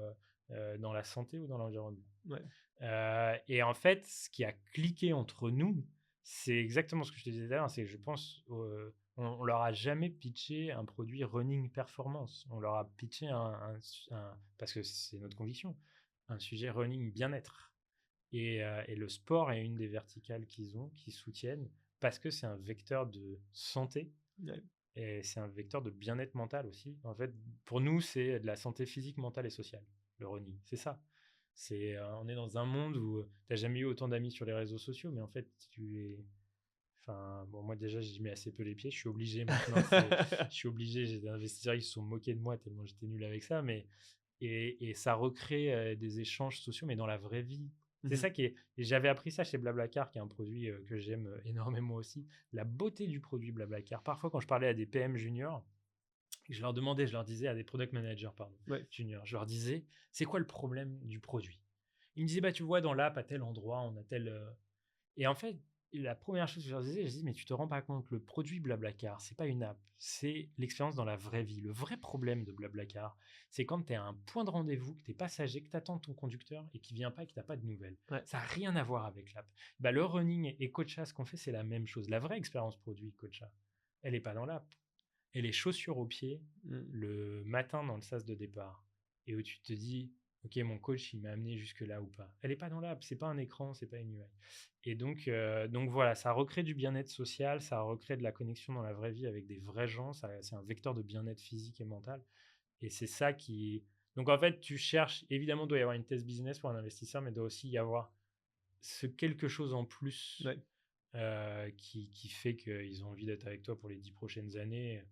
S1: dans la santé ou dans l'environnement.
S2: Ouais.
S1: Et en fait, ce qui a cliqué entre nous, c'est exactement ce que je te disais tout à l'heure, c'est que je pense, on leur a jamais pitché un produit running performance. On leur a pitché parce que c'est notre conviction, un sujet running bien-être. Et le sport est une des verticales qu'ils soutiennent parce que c'est un vecteur de santé
S2: Ouais.
S1: et c'est un vecteur de bien-être mental aussi. En fait, pour nous, c'est de la santé physique, mentale et sociale, le running. C'est ça. On est dans un monde où tu n'as jamais eu autant d'amis sur les réseaux sociaux, mais en fait, tu es. Enfin, bon, moi déjà, j'y mets assez peu les pieds. Je suis obligé maintenant. Je suis obligé. J'ai des investisseurs qui se sont moqués de moi tellement j'étais nul avec ça. Et ça recrée des échanges sociaux, mais dans la vraie vie. C'est
S2: Mmh.
S1: ça qui est. Et j'avais appris ça chez Blablacar, qui est un produit que j'aime énormément aussi. La beauté du produit Blablacar. Parfois, quand je parlais à des PM juniors, je leur demandais, je leur disais à des product managers, pardon,
S2: Ouais.
S1: juniors, je leur disais, c'est quoi le problème du produit? Ils me disaient, bah tu vois, dans l'app, à tel endroit, on a tel. Et en fait, la première chose que je leur disais, je dis, mais tu te rends pas compte, le produit Blablacar, c'est pas une app, c'est l'expérience dans la vraie vie. Le vrai problème de Blablacar, c'est quand tu es à un point de rendez-vous, que tu es passager, que tu attends ton conducteur et qu'il vient pas et que tu n'as pas de nouvelles.
S2: Ouais.
S1: Ça n'a rien à voir avec l'app. Bah, le running et Coacha, ce qu'on fait, c'est la même chose. La vraie expérience produit Coacha, elle n'est pas dans l'app. Elle est chaussures aux pieds
S2: Mmh.
S1: le matin dans le sas de départ et où tu te dis, ok, mon coach, il m'a amené jusque là ou pas. Elle n'est pas dans l'app, c'est pas un écran, c'est pas une UI. Et donc voilà, ça recrée du bien-être social, ça recrée de la connexion dans la vraie vie avec des vrais gens, c'est un vecteur de bien-être physique et mental. Et c'est ça qui. Donc en fait, tu cherches, évidemment, il doit y avoir une thèse business pour un investisseur, mais il doit aussi y avoir ce quelque chose en plus
S2: Ouais.
S1: qui fait qu'ils ont envie d'être avec toi pour les 10 prochaines années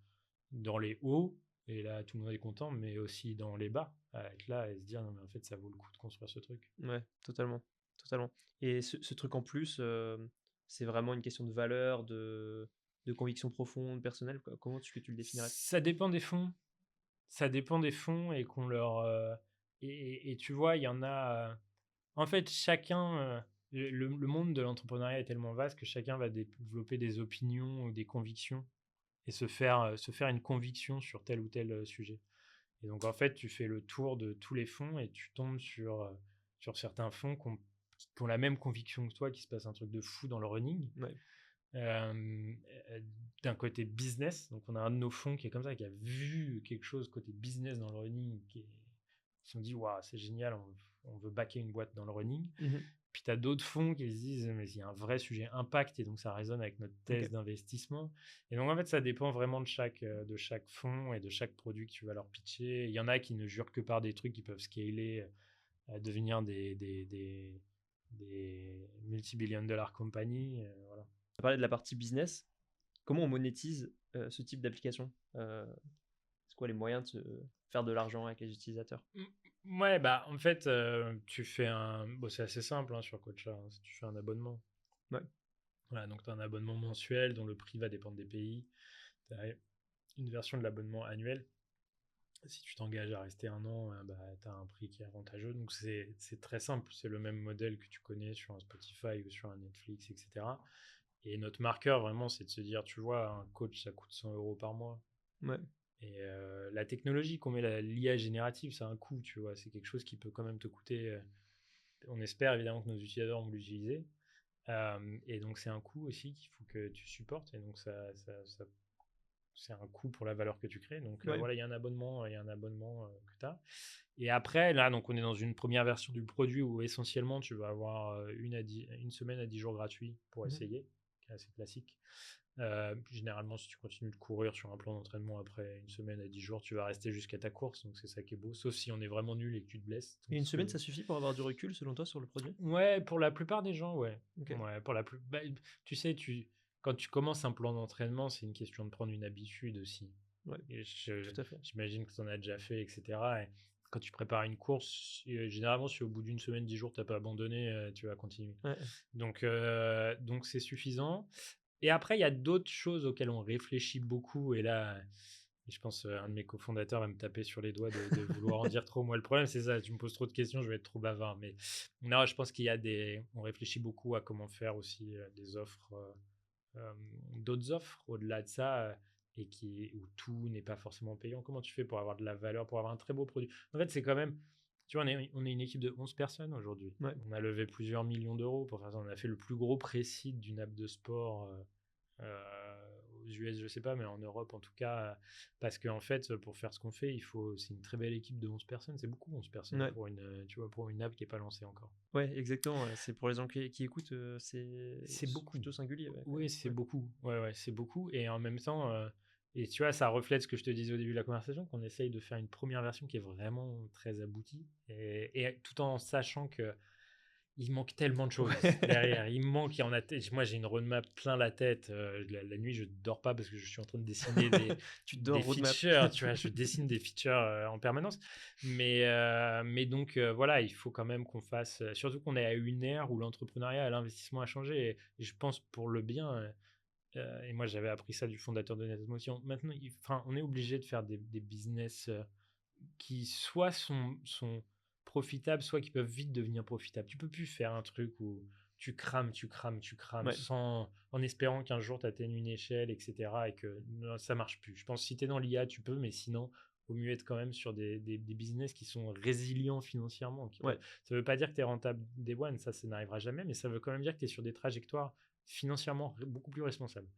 S1: dans les hauts, et là tout le monde est content, mais aussi dans les bas, à être là et se dire non mais en fait ça vaut le coup de construire ce truc.
S2: Ouais, totalement, totalement. Et ce truc en plus, c'est vraiment une question de valeur, de conviction profonde, personnelle, quoi. Comment tu le définirais?
S1: Ça dépend des fonds, ça dépend des fonds et qu'on leur et tu vois il y en a en fait chacun le monde de l'entrepreneuriat est tellement vaste que chacun va développer des opinions ou des convictions et se faire une conviction sur tel ou tel sujet. Et donc, en fait, tu fais le tour de tous les fonds et tu tombes sur certains fonds qui ont la même conviction que toi, qu'il se passe un truc de fou dans le running.
S2: Ouais.
S1: Euh, D'un côté business, donc on a un de nos fonds qui est comme ça, qui a vu quelque chose côté business dans le running, qui se sont dit, waouh, c'est génial, on veut backer une boîte dans le running.
S2: Mmh.
S1: Puis tu as d'autres fonds qui se disent, mais il y a un vrai sujet impact et donc ça résonne avec notre thèse
S2: OK.
S1: d'investissement. Et donc en fait, ça dépend vraiment de chaque fonds et de chaque produit que tu vas leur pitcher. Il y en a qui ne jurent que par des trucs qui peuvent scaler, à devenir des multi-billion dollar compagnies. Voilà.
S2: Tu as parlé de la partie business. Comment on monétise, ce type d'application? C'est quoi les moyens de se faire de l'argent avec les utilisateurs?
S1: Ouais, bah en fait, tu fais un. Bon, c'est assez simple hein, sur Coacha, hein, si tu fais un abonnement.
S2: Ouais.
S1: Voilà, donc tu as un abonnement mensuel dont le prix va dépendre des pays. Tu as une version de l'abonnement annuel. Si tu t'engages à rester 1 an, bah, tu as un prix qui est avantageux. Donc, c'est très simple. C'est le même modèle que tu connais sur un Spotify ou sur un Netflix, etc. Et notre marqueur, vraiment, c'est de se dire, tu vois, un coach, ça coûte 100 euros par mois.
S2: Ouais.
S1: Et la technologie qu'on met, l'IA générative, ça a un coût, tu vois. C'est quelque chose qui peut quand même te coûter. On espère évidemment que nos utilisateurs vont l'utiliser. Et donc, c'est un coût aussi qu'il faut que tu supportes. Et donc, c'est un coût pour la valeur que tu crées. Donc,
S2: Ouais.
S1: voilà, il y a un abonnement, que tu as. Et après, là, donc, on est dans une première version du produit où essentiellement, tu vas avoir une semaine à 10 jours gratuits pour essayer, qui est assez classique. Généralement, si tu continues de courir sur un plan d'entraînement après une semaine à 10 jours, tu vas rester jusqu'à ta course. Donc, c'est ça qui est beau. Sauf si on est vraiment nul et que tu te blesses.
S2: Et une semaine, ça suffit pour avoir du recul, selon toi, sur le produit?
S1: Ouais, pour la plupart des gens, ouais.
S2: Ok.
S1: Ouais, tu sais, quand tu commences un plan d'entraînement, c'est une question de prendre une habitude aussi.
S2: Ouais,
S1: Et
S2: tout à fait.
S1: j'imagine que tu en as déjà fait, etc. Et quand tu prépares une course, généralement, si au bout d'une semaine, 10 jours, tu n'as pas abandonné, tu vas continuer.
S2: Ouais.
S1: Donc c'est suffisant. Et après, il y a d'autres choses auxquelles on réfléchit beaucoup. Et là, je pense un de mes cofondateurs va me taper sur les doigts de vouloir en dire trop. Moi, le problème, c'est ça. Tu me poses trop de questions, je vais être trop bavard. Mais non, je pense on réfléchit beaucoup à comment faire aussi des offres, d'autres offres au-delà de ça. Où tout n'est pas forcément payant. Comment tu fais pour avoir de la valeur, pour avoir un très beau produit? En fait, c'est quand même, tu vois, on est une équipe de 11 personnes aujourd'hui.
S2: Ouais.
S1: On a levé plusieurs millions d'euros pour faire ça. On a fait le plus gros pré-seed d'une app de sport aux US, je sais pas, mais en Europe en tout cas. Parce qu'en fait, pour faire ce qu'on fait, c'est une très belle équipe de 11 personnes. C'est beaucoup 11 personnes
S2: Ouais.
S1: pour une app qui n'est pas lancée encore.
S2: Ouais, exactement. Ouais. C'est pour les gens qui écoutent,
S1: C'est beaucoup.
S2: plutôt singulier. Ouais,
S1: Oui, c'est
S2: ouais.
S1: beaucoup. Ouais, c'est beaucoup. Et en même temps, et tu vois, ça reflète ce que je te disais au début de la conversation, qu'on essaye de faire une première version qui est vraiment très aboutie, et tout en sachant que il manque tellement de choses derrière. Moi, j'ai une roadmap plein la tête. La nuit, je dors pas parce que je suis en train de dessiner
S2: Tu
S1: des
S2: dors roadmap.
S1: features. Tu vois, je dessine des features en permanence. Mais donc, voilà, il faut quand même qu'on fasse. Surtout qu'on est à une ère où l'entrepreneuriat et l'investissement a changé. Et je pense pour le bien. Et moi, j'avais appris ça du fondateur de Netmotion. Maintenant, on est obligé de faire des business qui soit sont profitables, soit qui peuvent vite devenir profitables. Tu peux plus faire un truc où tu crames
S2: Ouais.
S1: en espérant qu'un jour tu atteignes une échelle, etc. Et que non, ça marche plus. Je pense que si tu es dans l'IA, tu peux, mais sinon, il vaut mieux être quand même sur des business qui sont résilients financièrement.
S2: Ouais.
S1: Ça ne veut pas dire que tu es rentable day one, ça n'arrivera jamais, mais ça veut quand même dire que tu es sur des trajectoires financièrement beaucoup plus responsables.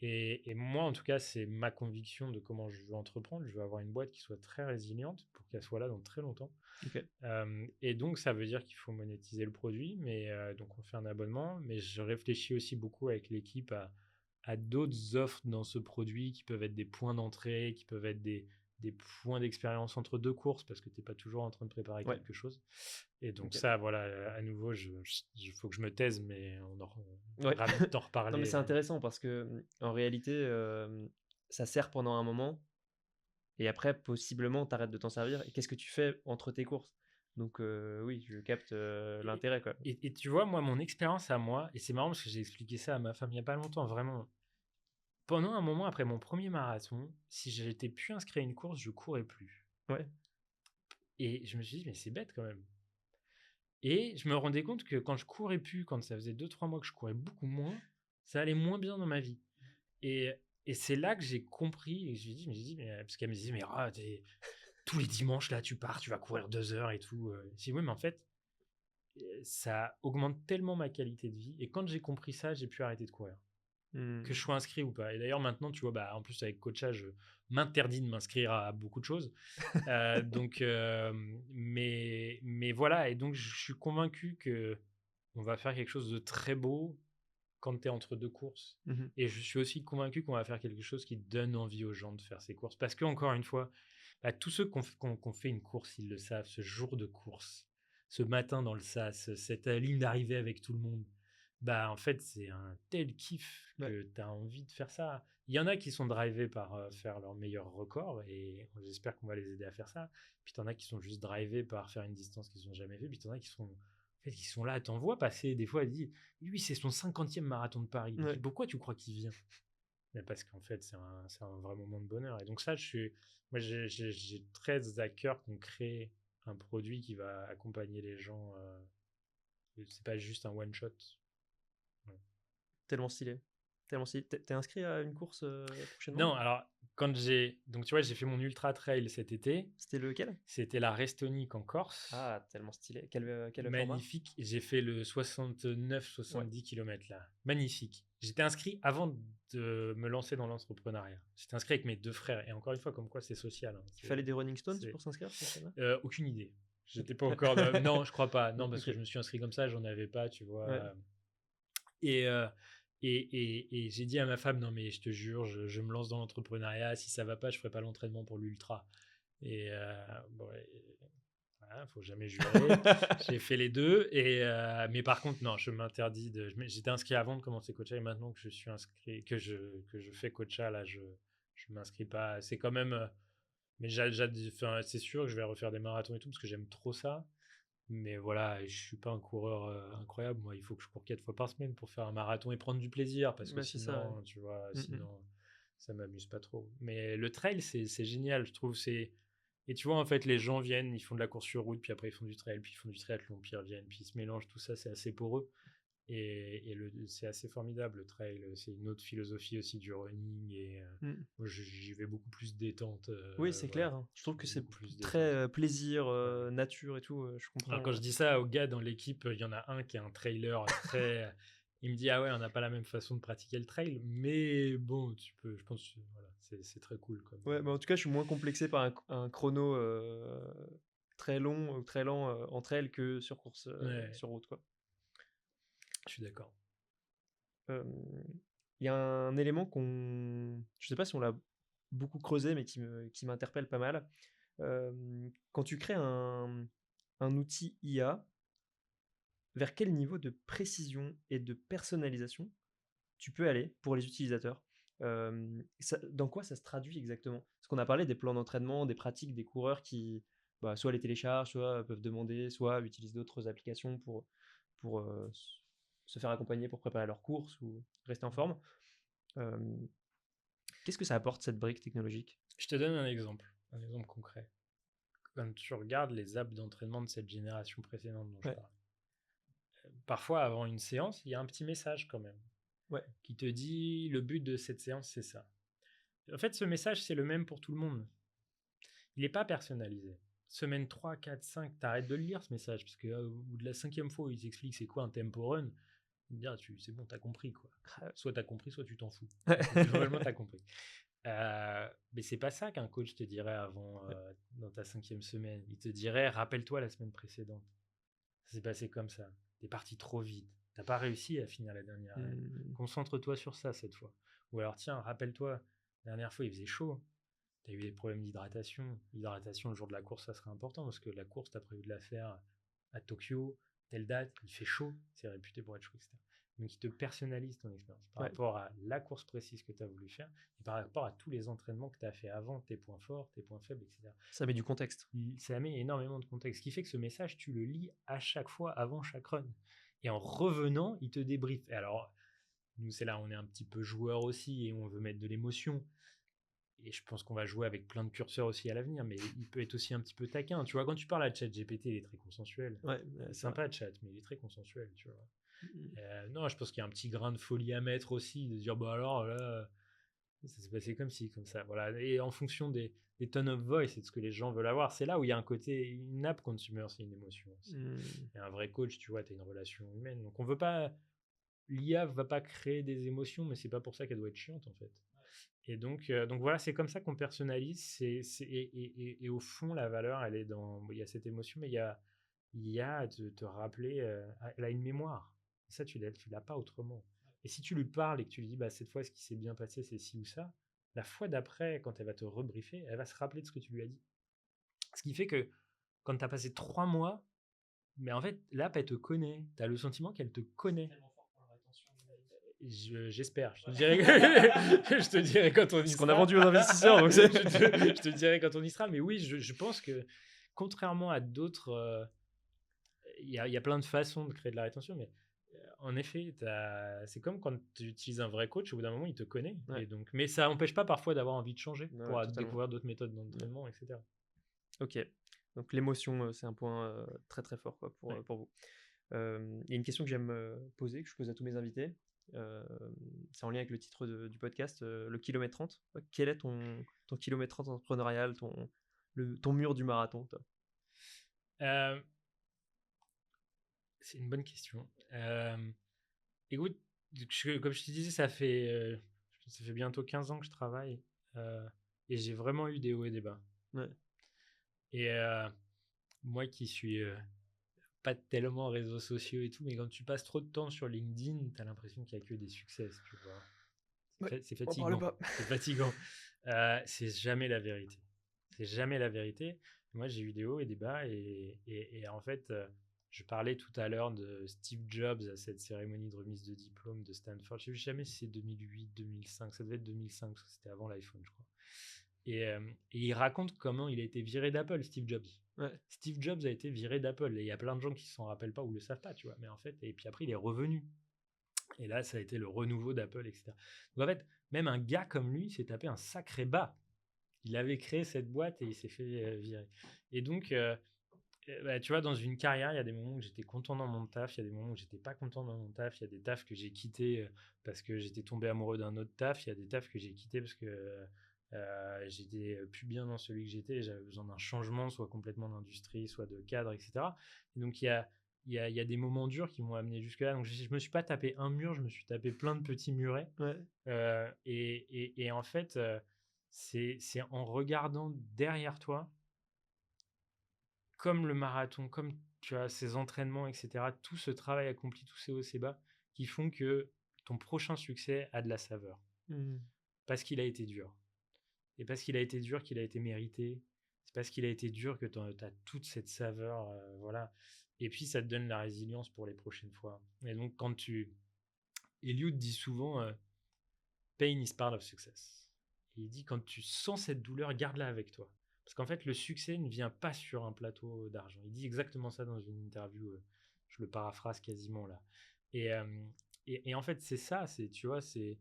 S1: Et moi, en tout cas, c'est ma conviction de comment je veux entreprendre. Je veux avoir une boîte qui soit très résiliente pour qu'elle soit là dans très longtemps.
S2: Ok.
S1: Et donc, ça veut dire qu'il faut monétiser le produit. Mais donc, on fait un abonnement. Mais je réfléchis aussi beaucoup avec l'équipe à d'autres offres dans ce produit qui peuvent être des points d'entrée, qui peuvent être des points d'expérience entre deux courses parce que tu n'es pas toujours en train de préparer
S2: Ouais.
S1: quelque chose. Et donc,
S2: Ok.
S1: ça, voilà, à nouveau, il faut que je me taise, mais
S2: Ouais.
S1: ravi de t'en reparler.
S2: Non, mais c'est intéressant parce que en réalité, ça sert pendant un moment et après, possiblement, tu arrêtes de t'en servir. Et qu'est-ce que tu fais entre tes courses? Donc, oui, je capte l'intérêt, quoi.
S1: Et tu vois, moi, mon expérience à moi, et c'est marrant parce que j'ai expliqué ça à ma femme il n'y a pas longtemps, vraiment. Pendant un moment, après mon premier marathon, si j'étais plus inscrit à une course, je courais plus.
S2: Ouais.
S1: Et je me suis dit, mais c'est bête quand même. Et je me rendais compte que quand je courais plus, quand ça faisait 2-3 mois que je courais beaucoup moins, ça allait moins bien dans ma vie. Et, et c'est là que j'ai compris, et je me suis dit, parce qu'elle me disait, mais tous les dimanches, là, tu pars, tu vas courir 2 heures et tout. Je dis, oui, mais en fait, ça augmente tellement ma qualité de vie. Et quand j'ai compris ça, j'ai pu arrêter de courir. Que je sois inscrit ou pas. Et d'ailleurs, maintenant, tu vois, en plus, avec Coacha, je m'interdis de m'inscrire à beaucoup de choses. Mais voilà. Et donc, je suis convaincu que on va faire quelque chose de très beau quand tu es entre deux courses.
S2: Mhm.
S1: Et je suis aussi convaincu qu'on va faire quelque chose qui donne envie aux gens de faire ces courses. Parce que, encore une fois, tous ceux qu'on fait une course, ils le savent, ce jour de course, ce matin dans le sas, cette ligne d'arrivée avec tout le monde, en fait, c'est un tel kiff
S2: Ouais.
S1: que tu as envie de faire ça. Il y en a qui sont drivés par faire leur meilleur record et j'espère qu'on va les aider à faire ça. Puis tu en as qui sont juste drivés par faire une distance qu'ils n'ont jamais fait. Puis tu en as qui sont là, t'en vois passer des fois, elle dit lui, c'est son 50e marathon de Paris.
S2: Ouais.
S1: Pourquoi tu crois qu'il vient? mais parce qu'en fait, c'est un vrai moment de bonheur. Et donc ça, moi, j'ai très à cœur qu'on crée un produit qui va accompagner les gens. C'est pas juste un one shot. Ouais.
S2: Tellement stylé. Tellement stylé. T'es inscrit à une course prochainement?
S1: Non, alors donc tu vois, j'ai fait mon ultra trail cet été.
S2: C'était lequel?
S1: C'était la Restonique en Corse.
S2: Ah, tellement stylé. Quel format?
S1: Magnifique. J'ai fait le 69-70 km là. Magnifique. J'étais inscrit avant de me lancer dans l'entrepreneuriat. J'étais inscrit avec mes 2 frères. Et encore une fois, comme quoi c'est social. Hein.
S2: Il fallait des Rolling Stones
S1: c'est-
S2: pour s'inscrire sur celle-là?
S1: Aucune idée. J'étais pas encore. Non, je crois pas. Non, parce que
S2: Ok.
S1: je me suis inscrit comme ça, j'en avais pas, tu vois.
S2: Ouais.
S1: Et, et j'ai dit à ma femme, non mais je te jure, je me lance dans l'entrepreneuriat. Si ça va pas, je ferai pas l'entraînement pour l'ultra. Et bon, voilà, faut jamais jurer. J'ai fait les deux. Mais par contre, non, je m'interdis de. J'étais inscrit avant de commencer Coacha et maintenant que je suis inscrit, que je fais Coacha, là, je m'inscris pas. C'est quand même. Mais enfin, c'est sûr que je vais refaire des marathons et tout parce que j'aime trop ça. Mais voilà, je suis pas un coureur incroyable. Moi, il faut que je cours 4 fois par semaine pour faire un marathon et prendre du plaisir parce que
S2: Bah, c'est ça,
S1: sinon,
S2: ouais.
S1: tu vois,
S2: Mm, mm.
S1: sinon, ça m'amuse pas trop. Mais le trail, c'est génial, je trouve. Et tu vois, en fait, les gens viennent, ils font de la course sur route, puis après ils font du trail, puis ils font du triathlon, puis ils reviennent, puis ils se mélangent. Tout ça, c'est assez poreux. Et c'est assez formidable, le trail. C'est une autre philosophie aussi du running. Et
S2: Mm.
S1: moi, j'y vais beaucoup plus détente.
S2: Oui, c'est
S1: Voilà.
S2: clair, hein. Je trouve que c'est
S1: Beaucoup plus
S2: très
S1: détente.
S2: plaisir,
S1: Ouais.
S2: nature et tout. Je comprends.
S1: Alors quand je dis ça aux gars dans l'équipe, il y en a un qui est un trailer très. Il me dit ah ouais, on n'a pas la même façon de pratiquer le trail, mais bon, tu peux, je pense, voilà, c'est très cool comme.
S2: Ouais, mais en tout cas, je suis moins complexé par un chrono très long ou très lent en trail que sur course
S1: Ouais,
S2: sur route, quoi.
S1: je suis d'accord.
S2: Euh, Il y a un élément je sais pas si on l'a beaucoup creusé, mais qui m'interpelle pas mal. Quand tu crées un outil IA, vers quel niveau de précision et de personnalisation tu peux aller pour les utilisateurs? Dans quoi ça se traduit exactement? Parce qu'on a parlé des plans d'entraînement, des pratiques des coureurs qui soit les téléchargent, soit peuvent demander, soit utilisent d'autres applications pour se faire accompagner pour préparer leur course ou rester en forme. Euh, Qu'est-ce que ça apporte cette brique technologique?
S1: Je te donne un exemple concret. Quand tu regardes les apps d'entraînement de cette génération précédente dont je
S2: Ouais,
S1: parle, parfois avant une séance, il y a un petit message quand même
S2: ouais,
S1: qui te dit le but de cette séance, c'est ça. En fait, ce message, c'est le même pour tout le monde. Il n'est pas personnalisé. Semaine 3, 4, 5, t'arrêtes de le lire ce message, parce que au bout de la 5e fois où ils t'expliquent c'est quoi un tempo run, c'est bon, t'as compris quoi. Soit t'as compris, soit tu t'en fous. Vraiment, t'as compris. Mais c'est pas ça qu'un coach te dirait avant, dans ta 5e semaine. Il te dirait, rappelle-toi la semaine précédente. Ça s'est passé comme ça. T'es parti trop vite. T'as pas réussi à finir la dernière règle. Concentre-toi sur ça cette fois. Ou alors, tiens, rappelle-toi, la dernière fois, il faisait chaud. Tu as eu des problèmes d'hydratation. L'hydratation, le jour de la course, ça serait important parce que la course, tu as prévu de la faire à Tokyo, telle date, il fait chaud, c'est réputé pour être chaud, etc. Donc, il te personnalise ton expérience par rapport à la course précise que tu as voulu faire et par rapport à tous les entraînements que tu as fait avant, tes points forts, tes points faibles, etc.
S2: ça met du contexte.
S1: Ça met énormément de contexte, ce qui fait que ce message, tu le lis à chaque fois avant chaque run. Et en revenant, il te débriefe. Et alors, nous, c'est là, on est un petit peu joueur aussi et on veut mettre de l'émotion. Et je pense qu'on va jouer avec plein de curseurs aussi à l'avenir, mais il peut être aussi un petit peu taquin. Tu vois, quand tu parles à ChatGPT, il est très consensuel.
S2: Ouais,
S1: Sympa, Chat, mais il est très consensuel, tu vois. Non, je pense qu'il y a un petit grain de folie à mettre aussi, de dire, bah alors là, ça s'est passé comme ci, comme ça. Voilà. Et en fonction des tone of voice et de ce que les gens veulent avoir, c'est là où il y a un côté, une app consumer, c'est une émotion aussi. Et un vrai coach, tu vois, tu as une relation humaine. Donc on veut pas, l'IA va pas créer des émotions, mais c'est pas pour ça qu'elle doit être chiante en fait. Et donc voilà, c'est comme ça qu'on personnalise. Et au fond, la valeur, elle est dans. Il y a cette émotion, mais il y a de te rappeler. Elle a une mémoire. Et ça, tu l'as pas autrement. Et si tu lui parles et que tu lui dis, bah, cette fois, ce qui s'est bien passé, c'est ci ou ça, la fois d'après, quand elle va te rebriefer, elle va se rappeler de ce que tu lui as dit. Ce qui fait que quand tu as passé 3 mois, mais en fait, l'app, elle te connaît. Tu as le sentiment qu'elle te connaît. J'espère. Je te dirai, je te dirai quand on y
S2: Ce
S1: sera.
S2: qu'on a vendu aux investisseurs. Donc
S1: je te dirai quand on y sera. Mais oui, je pense que contrairement à d'autres, il y a plein de façons de créer de la rétention, mais En effet, c'est comme quand tu utilises un vrai coach, au bout d'un moment, il te connaît.
S2: Ouais.
S1: Et donc... Mais ça n'empêche pas parfois d'avoir envie de changer
S2: Ouais,
S1: pour
S2: totalement.
S1: découvrir d'autres méthodes
S2: Ouais.
S1: d'entraînement, etc.
S2: Ok. Donc l'émotion, c'est un point très très fort quoi,
S1: Ouais.
S2: pour vous. Il y a une question que j'aime poser, que je pose à tous mes invités. C'est en lien avec le titre du podcast, le kilomètre 30. Quel est ton kilomètre 30 entrepreneurial, ton mur du marathon, toi?
S1: Euh, c'est une bonne question. Écoute, comme je te disais, ça fait bientôt 15 ans que je travaille et j'ai vraiment eu des hauts et des bas.
S2: Ouais.
S1: Et moi qui suis pas tellement réseaux sociaux et tout, mais quand tu passes trop de temps sur LinkedIn, tu as l'impression qu'il n'y a que des succès, tu vois.
S2: Ouais,
S1: C'est
S2: on parle
S1: fatigant.
S2: pas.
S1: C'est fatigant. C'est jamais la vérité. C'est jamais la vérité. Moi, j'ai eu des hauts et des bas. Et en fait, je parlais tout à l'heure de Steve Jobs à cette cérémonie de remise de diplôme de Stanford. Je ne sais jamais si c'est 2008, 2005. Ça devait être 2005, parce que c'était avant l'iPhone, je crois. Et il raconte comment il a été viré d'Apple, Steve Jobs.
S2: Ouais.
S1: Steve Jobs a été viré d'Apple. Et il y a plein de gens qui ne s'en rappellent pas ou ne le savent pas, tu vois. Mais en fait, et puis après, il est revenu. Et là, ça a été le renouveau d'Apple, etc. Donc en fait, même un gars comme lui s'est tapé un sacré bas. Il avait créé cette boîte et il s'est fait virer. Et donc, bah, tu vois, dans une carrière, il y a des moments où j'étais content dans mon taf, il y a des moments où j'étais pas content dans mon taf, il y a des tafs que j'ai quittés parce que j'étais tombé amoureux d'un autre taf, il y a des tafs que j'ai quittés parce que j'étais plus bien dans celui que j'étais, j'avais besoin d'un changement, soit complètement d'industrie, soit de cadre, etc. Et donc, il y a des moments durs qui m'ont amené jusque-là. Donc, je me suis pas tapé un mur, je me suis tapé plein de petits murets.
S2: Ouais.
S1: Et en fait, c'est en regardant derrière toi, comme le marathon, comme tu as ces entraînements, etc., tout ce travail accompli, tous ces hauts et ces bas, qui font que ton prochain succès a de la saveur.
S2: Mhm.
S1: Parce qu'il a été dur. Et parce qu'il a été dur qu'il a été mérité. C'est parce qu'il a été dur que tu as toute cette saveur. Voilà. Et puis, ça te donne la résilience pour les prochaines fois. Et donc, Eliud dit souvent pain is part of success. Et il dit quand tu sens cette douleur, garde-la avec toi. Parce qu'en fait, le succès ne vient pas sur un plateau d'argent. Il dit exactement ça dans une interview. Je le paraphrase quasiment là. Et, et en fait, c'est ça. Tu vois, c'est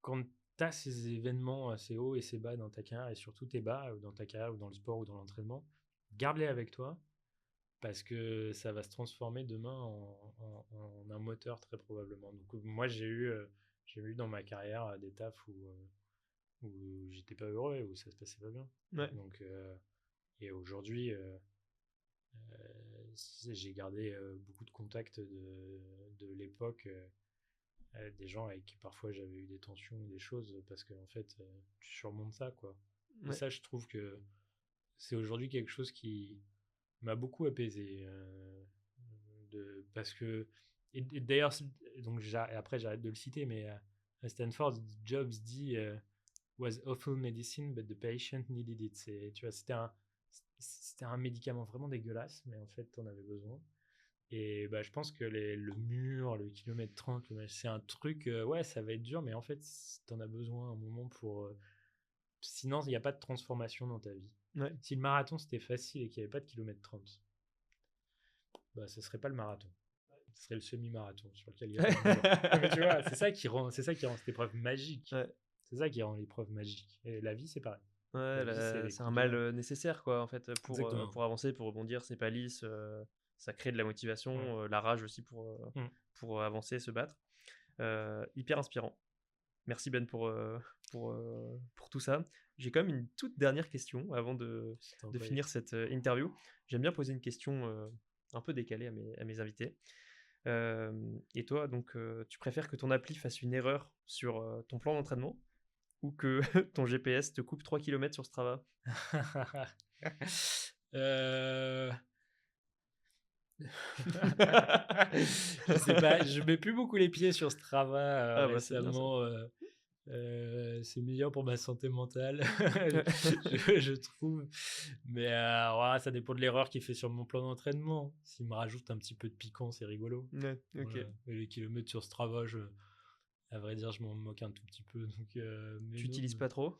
S1: quand tu as ces événements, ces hauts et ces bas dans ta carrière, et surtout tes bas dans ta carrière ou dans le sport ou dans l'entraînement, garde-les avec toi parce que ça va se transformer demain en un moteur très probablement. Donc moi, j'ai eu dans ma carrière des tafs où j'étais pas heureux et où ça se passait pas bien.
S2: Ouais.
S1: Donc, et aujourd'hui, j'ai gardé beaucoup de contacts de l'époque, des gens avec qui parfois j'avais eu des tensions ou des choses, parce que en fait, tu surmontes ça, quoi. Et
S2: Ouais.
S1: ça, je trouve que c'est aujourd'hui quelque chose qui m'a beaucoup apaisé. Parce que, et d'ailleurs, donc après j'arrête de le citer, mais à Stanford, Jobs dit was awful medicine, but the patient needed it. Tu vois, c'était un médicament vraiment dégueulasse, mais en fait, t'en avais besoin. Et bah, je pense que le mur, le kilomètre 30, c'est un truc, ouais, ça va être dur, mais en fait, t'en as besoin un moment pour. Sinon, il n'y a pas de transformation dans ta vie.
S2: Ouais.
S1: Si le marathon c'était facile et qu'il n'y avait pas de kilomètre 30, bah, ce serait pas le marathon. Ce serait le semi-marathon sur lequel il y a pas de mur. Mais tu vois, c'est ça qui rend cette épreuve magique.
S2: Ouais.
S1: C'est ça qui rend l'épreuve magique. Et la vie, c'est pareil.
S2: Ouais,
S1: La vie, c'est les
S2: c'est
S1: coups
S2: un
S1: durs.
S2: mal nécessaire, quoi, en fait,
S1: Exactement.
S2: pour avancer, pour rebondir, c'est pas lisse, ça crée de la motivation, la rage aussi
S1: Mm.
S2: pour avancer, se battre. Hyper inspirant. Merci Ben pour tout ça. J'ai quand même une toute dernière question avant de finir cette interview. J'aime bien poser une question un peu décalée à mes invités. Et toi, donc, tu préfères que ton appli fasse une erreur sur ton plan d'entraînement ou que ton GPS te coupe 3 km sur Strava?
S1: Je sais pas, je mets plus beaucoup les pieds sur Strava
S2: Ah bah c'est bien ça.
S1: récemment. C'est meilleur pour ma santé mentale, je trouve. Mais ouais, ça dépend de l'erreur qu'il fait sur mon plan d'entraînement. S'il me rajoute un petit peu de piquant, c'est rigolo.
S2: Ouais, ok.
S1: Voilà. Et les kilomètres sur Strava, À vrai dire, je m'en moque un tout petit peu. Donc, mais
S2: Tu
S1: non,
S2: utilises pas trop?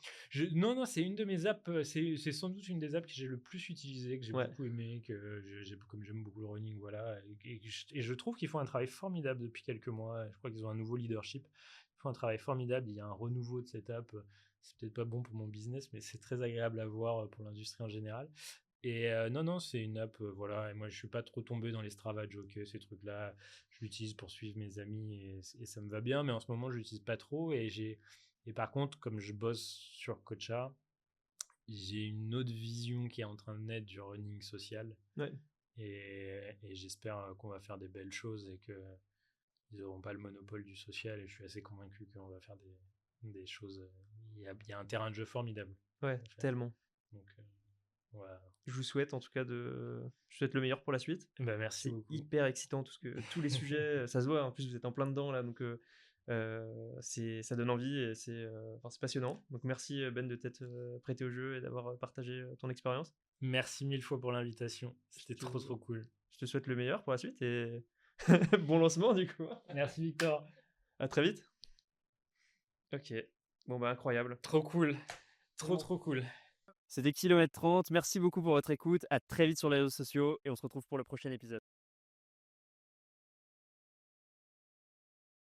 S1: non, c'est une de mes apps. C'est sans doute une des apps que j'ai le plus utilisé, que j'ai
S2: Ouais.
S1: beaucoup aimé, comme j'aime beaucoup le running, voilà. Et je trouve qu'ils font un travail formidable depuis quelques mois. Je crois qu'ils ont un nouveau leadership. Ils font un travail formidable. Il y a un renouveau de cette app. C'est peut-être pas bon pour mon business, mais c'est très agréable à voir pour l'industrie en général. Et non, non, c'est une app, voilà. Et moi, je suis pas trop tombé dans les Strava Jockey, ces trucs-là. Je l'utilise pour suivre mes amis et ça me va bien. Mais en ce moment, je l'utilise pas trop. Et par contre, comme je bosse sur Kocha, j'ai une autre vision qui est en train de naître du running social.
S2: Ouais.
S1: Et j'espère qu'on va faire des belles choses et qu'ils n'auront pas le monopole du social. Et je suis assez convaincu qu'on va faire des choses. Il y a un terrain de jeu formidable
S2: Ouais,
S1: à faire.
S2: tellement.
S1: Donc, voilà.
S2: Je vous souhaite en tout cas je souhaite le meilleur pour la suite.
S1: Bah, merci
S2: C'est
S1: beaucoup.
S2: hyper excitant tous les sujets, ça se voit, en plus vous êtes en plein dedans là, donc ça donne envie et c'est passionnant. Donc merci Ben de t'être prêté au jeu et d'avoir partagé ton expérience.
S1: Merci mille fois pour l'invitation. C'était
S2: te-
S1: trop cool.
S2: Je te souhaite le meilleur pour la suite et bon lancement du coup.
S1: Merci Victor.
S2: À très vite. Ok, bon bah incroyable.
S1: Trop cool. Trop cool.
S2: C'était Kilomètre 30, merci beaucoup pour votre écoute, à très vite sur les réseaux sociaux et on se retrouve pour le prochain épisode.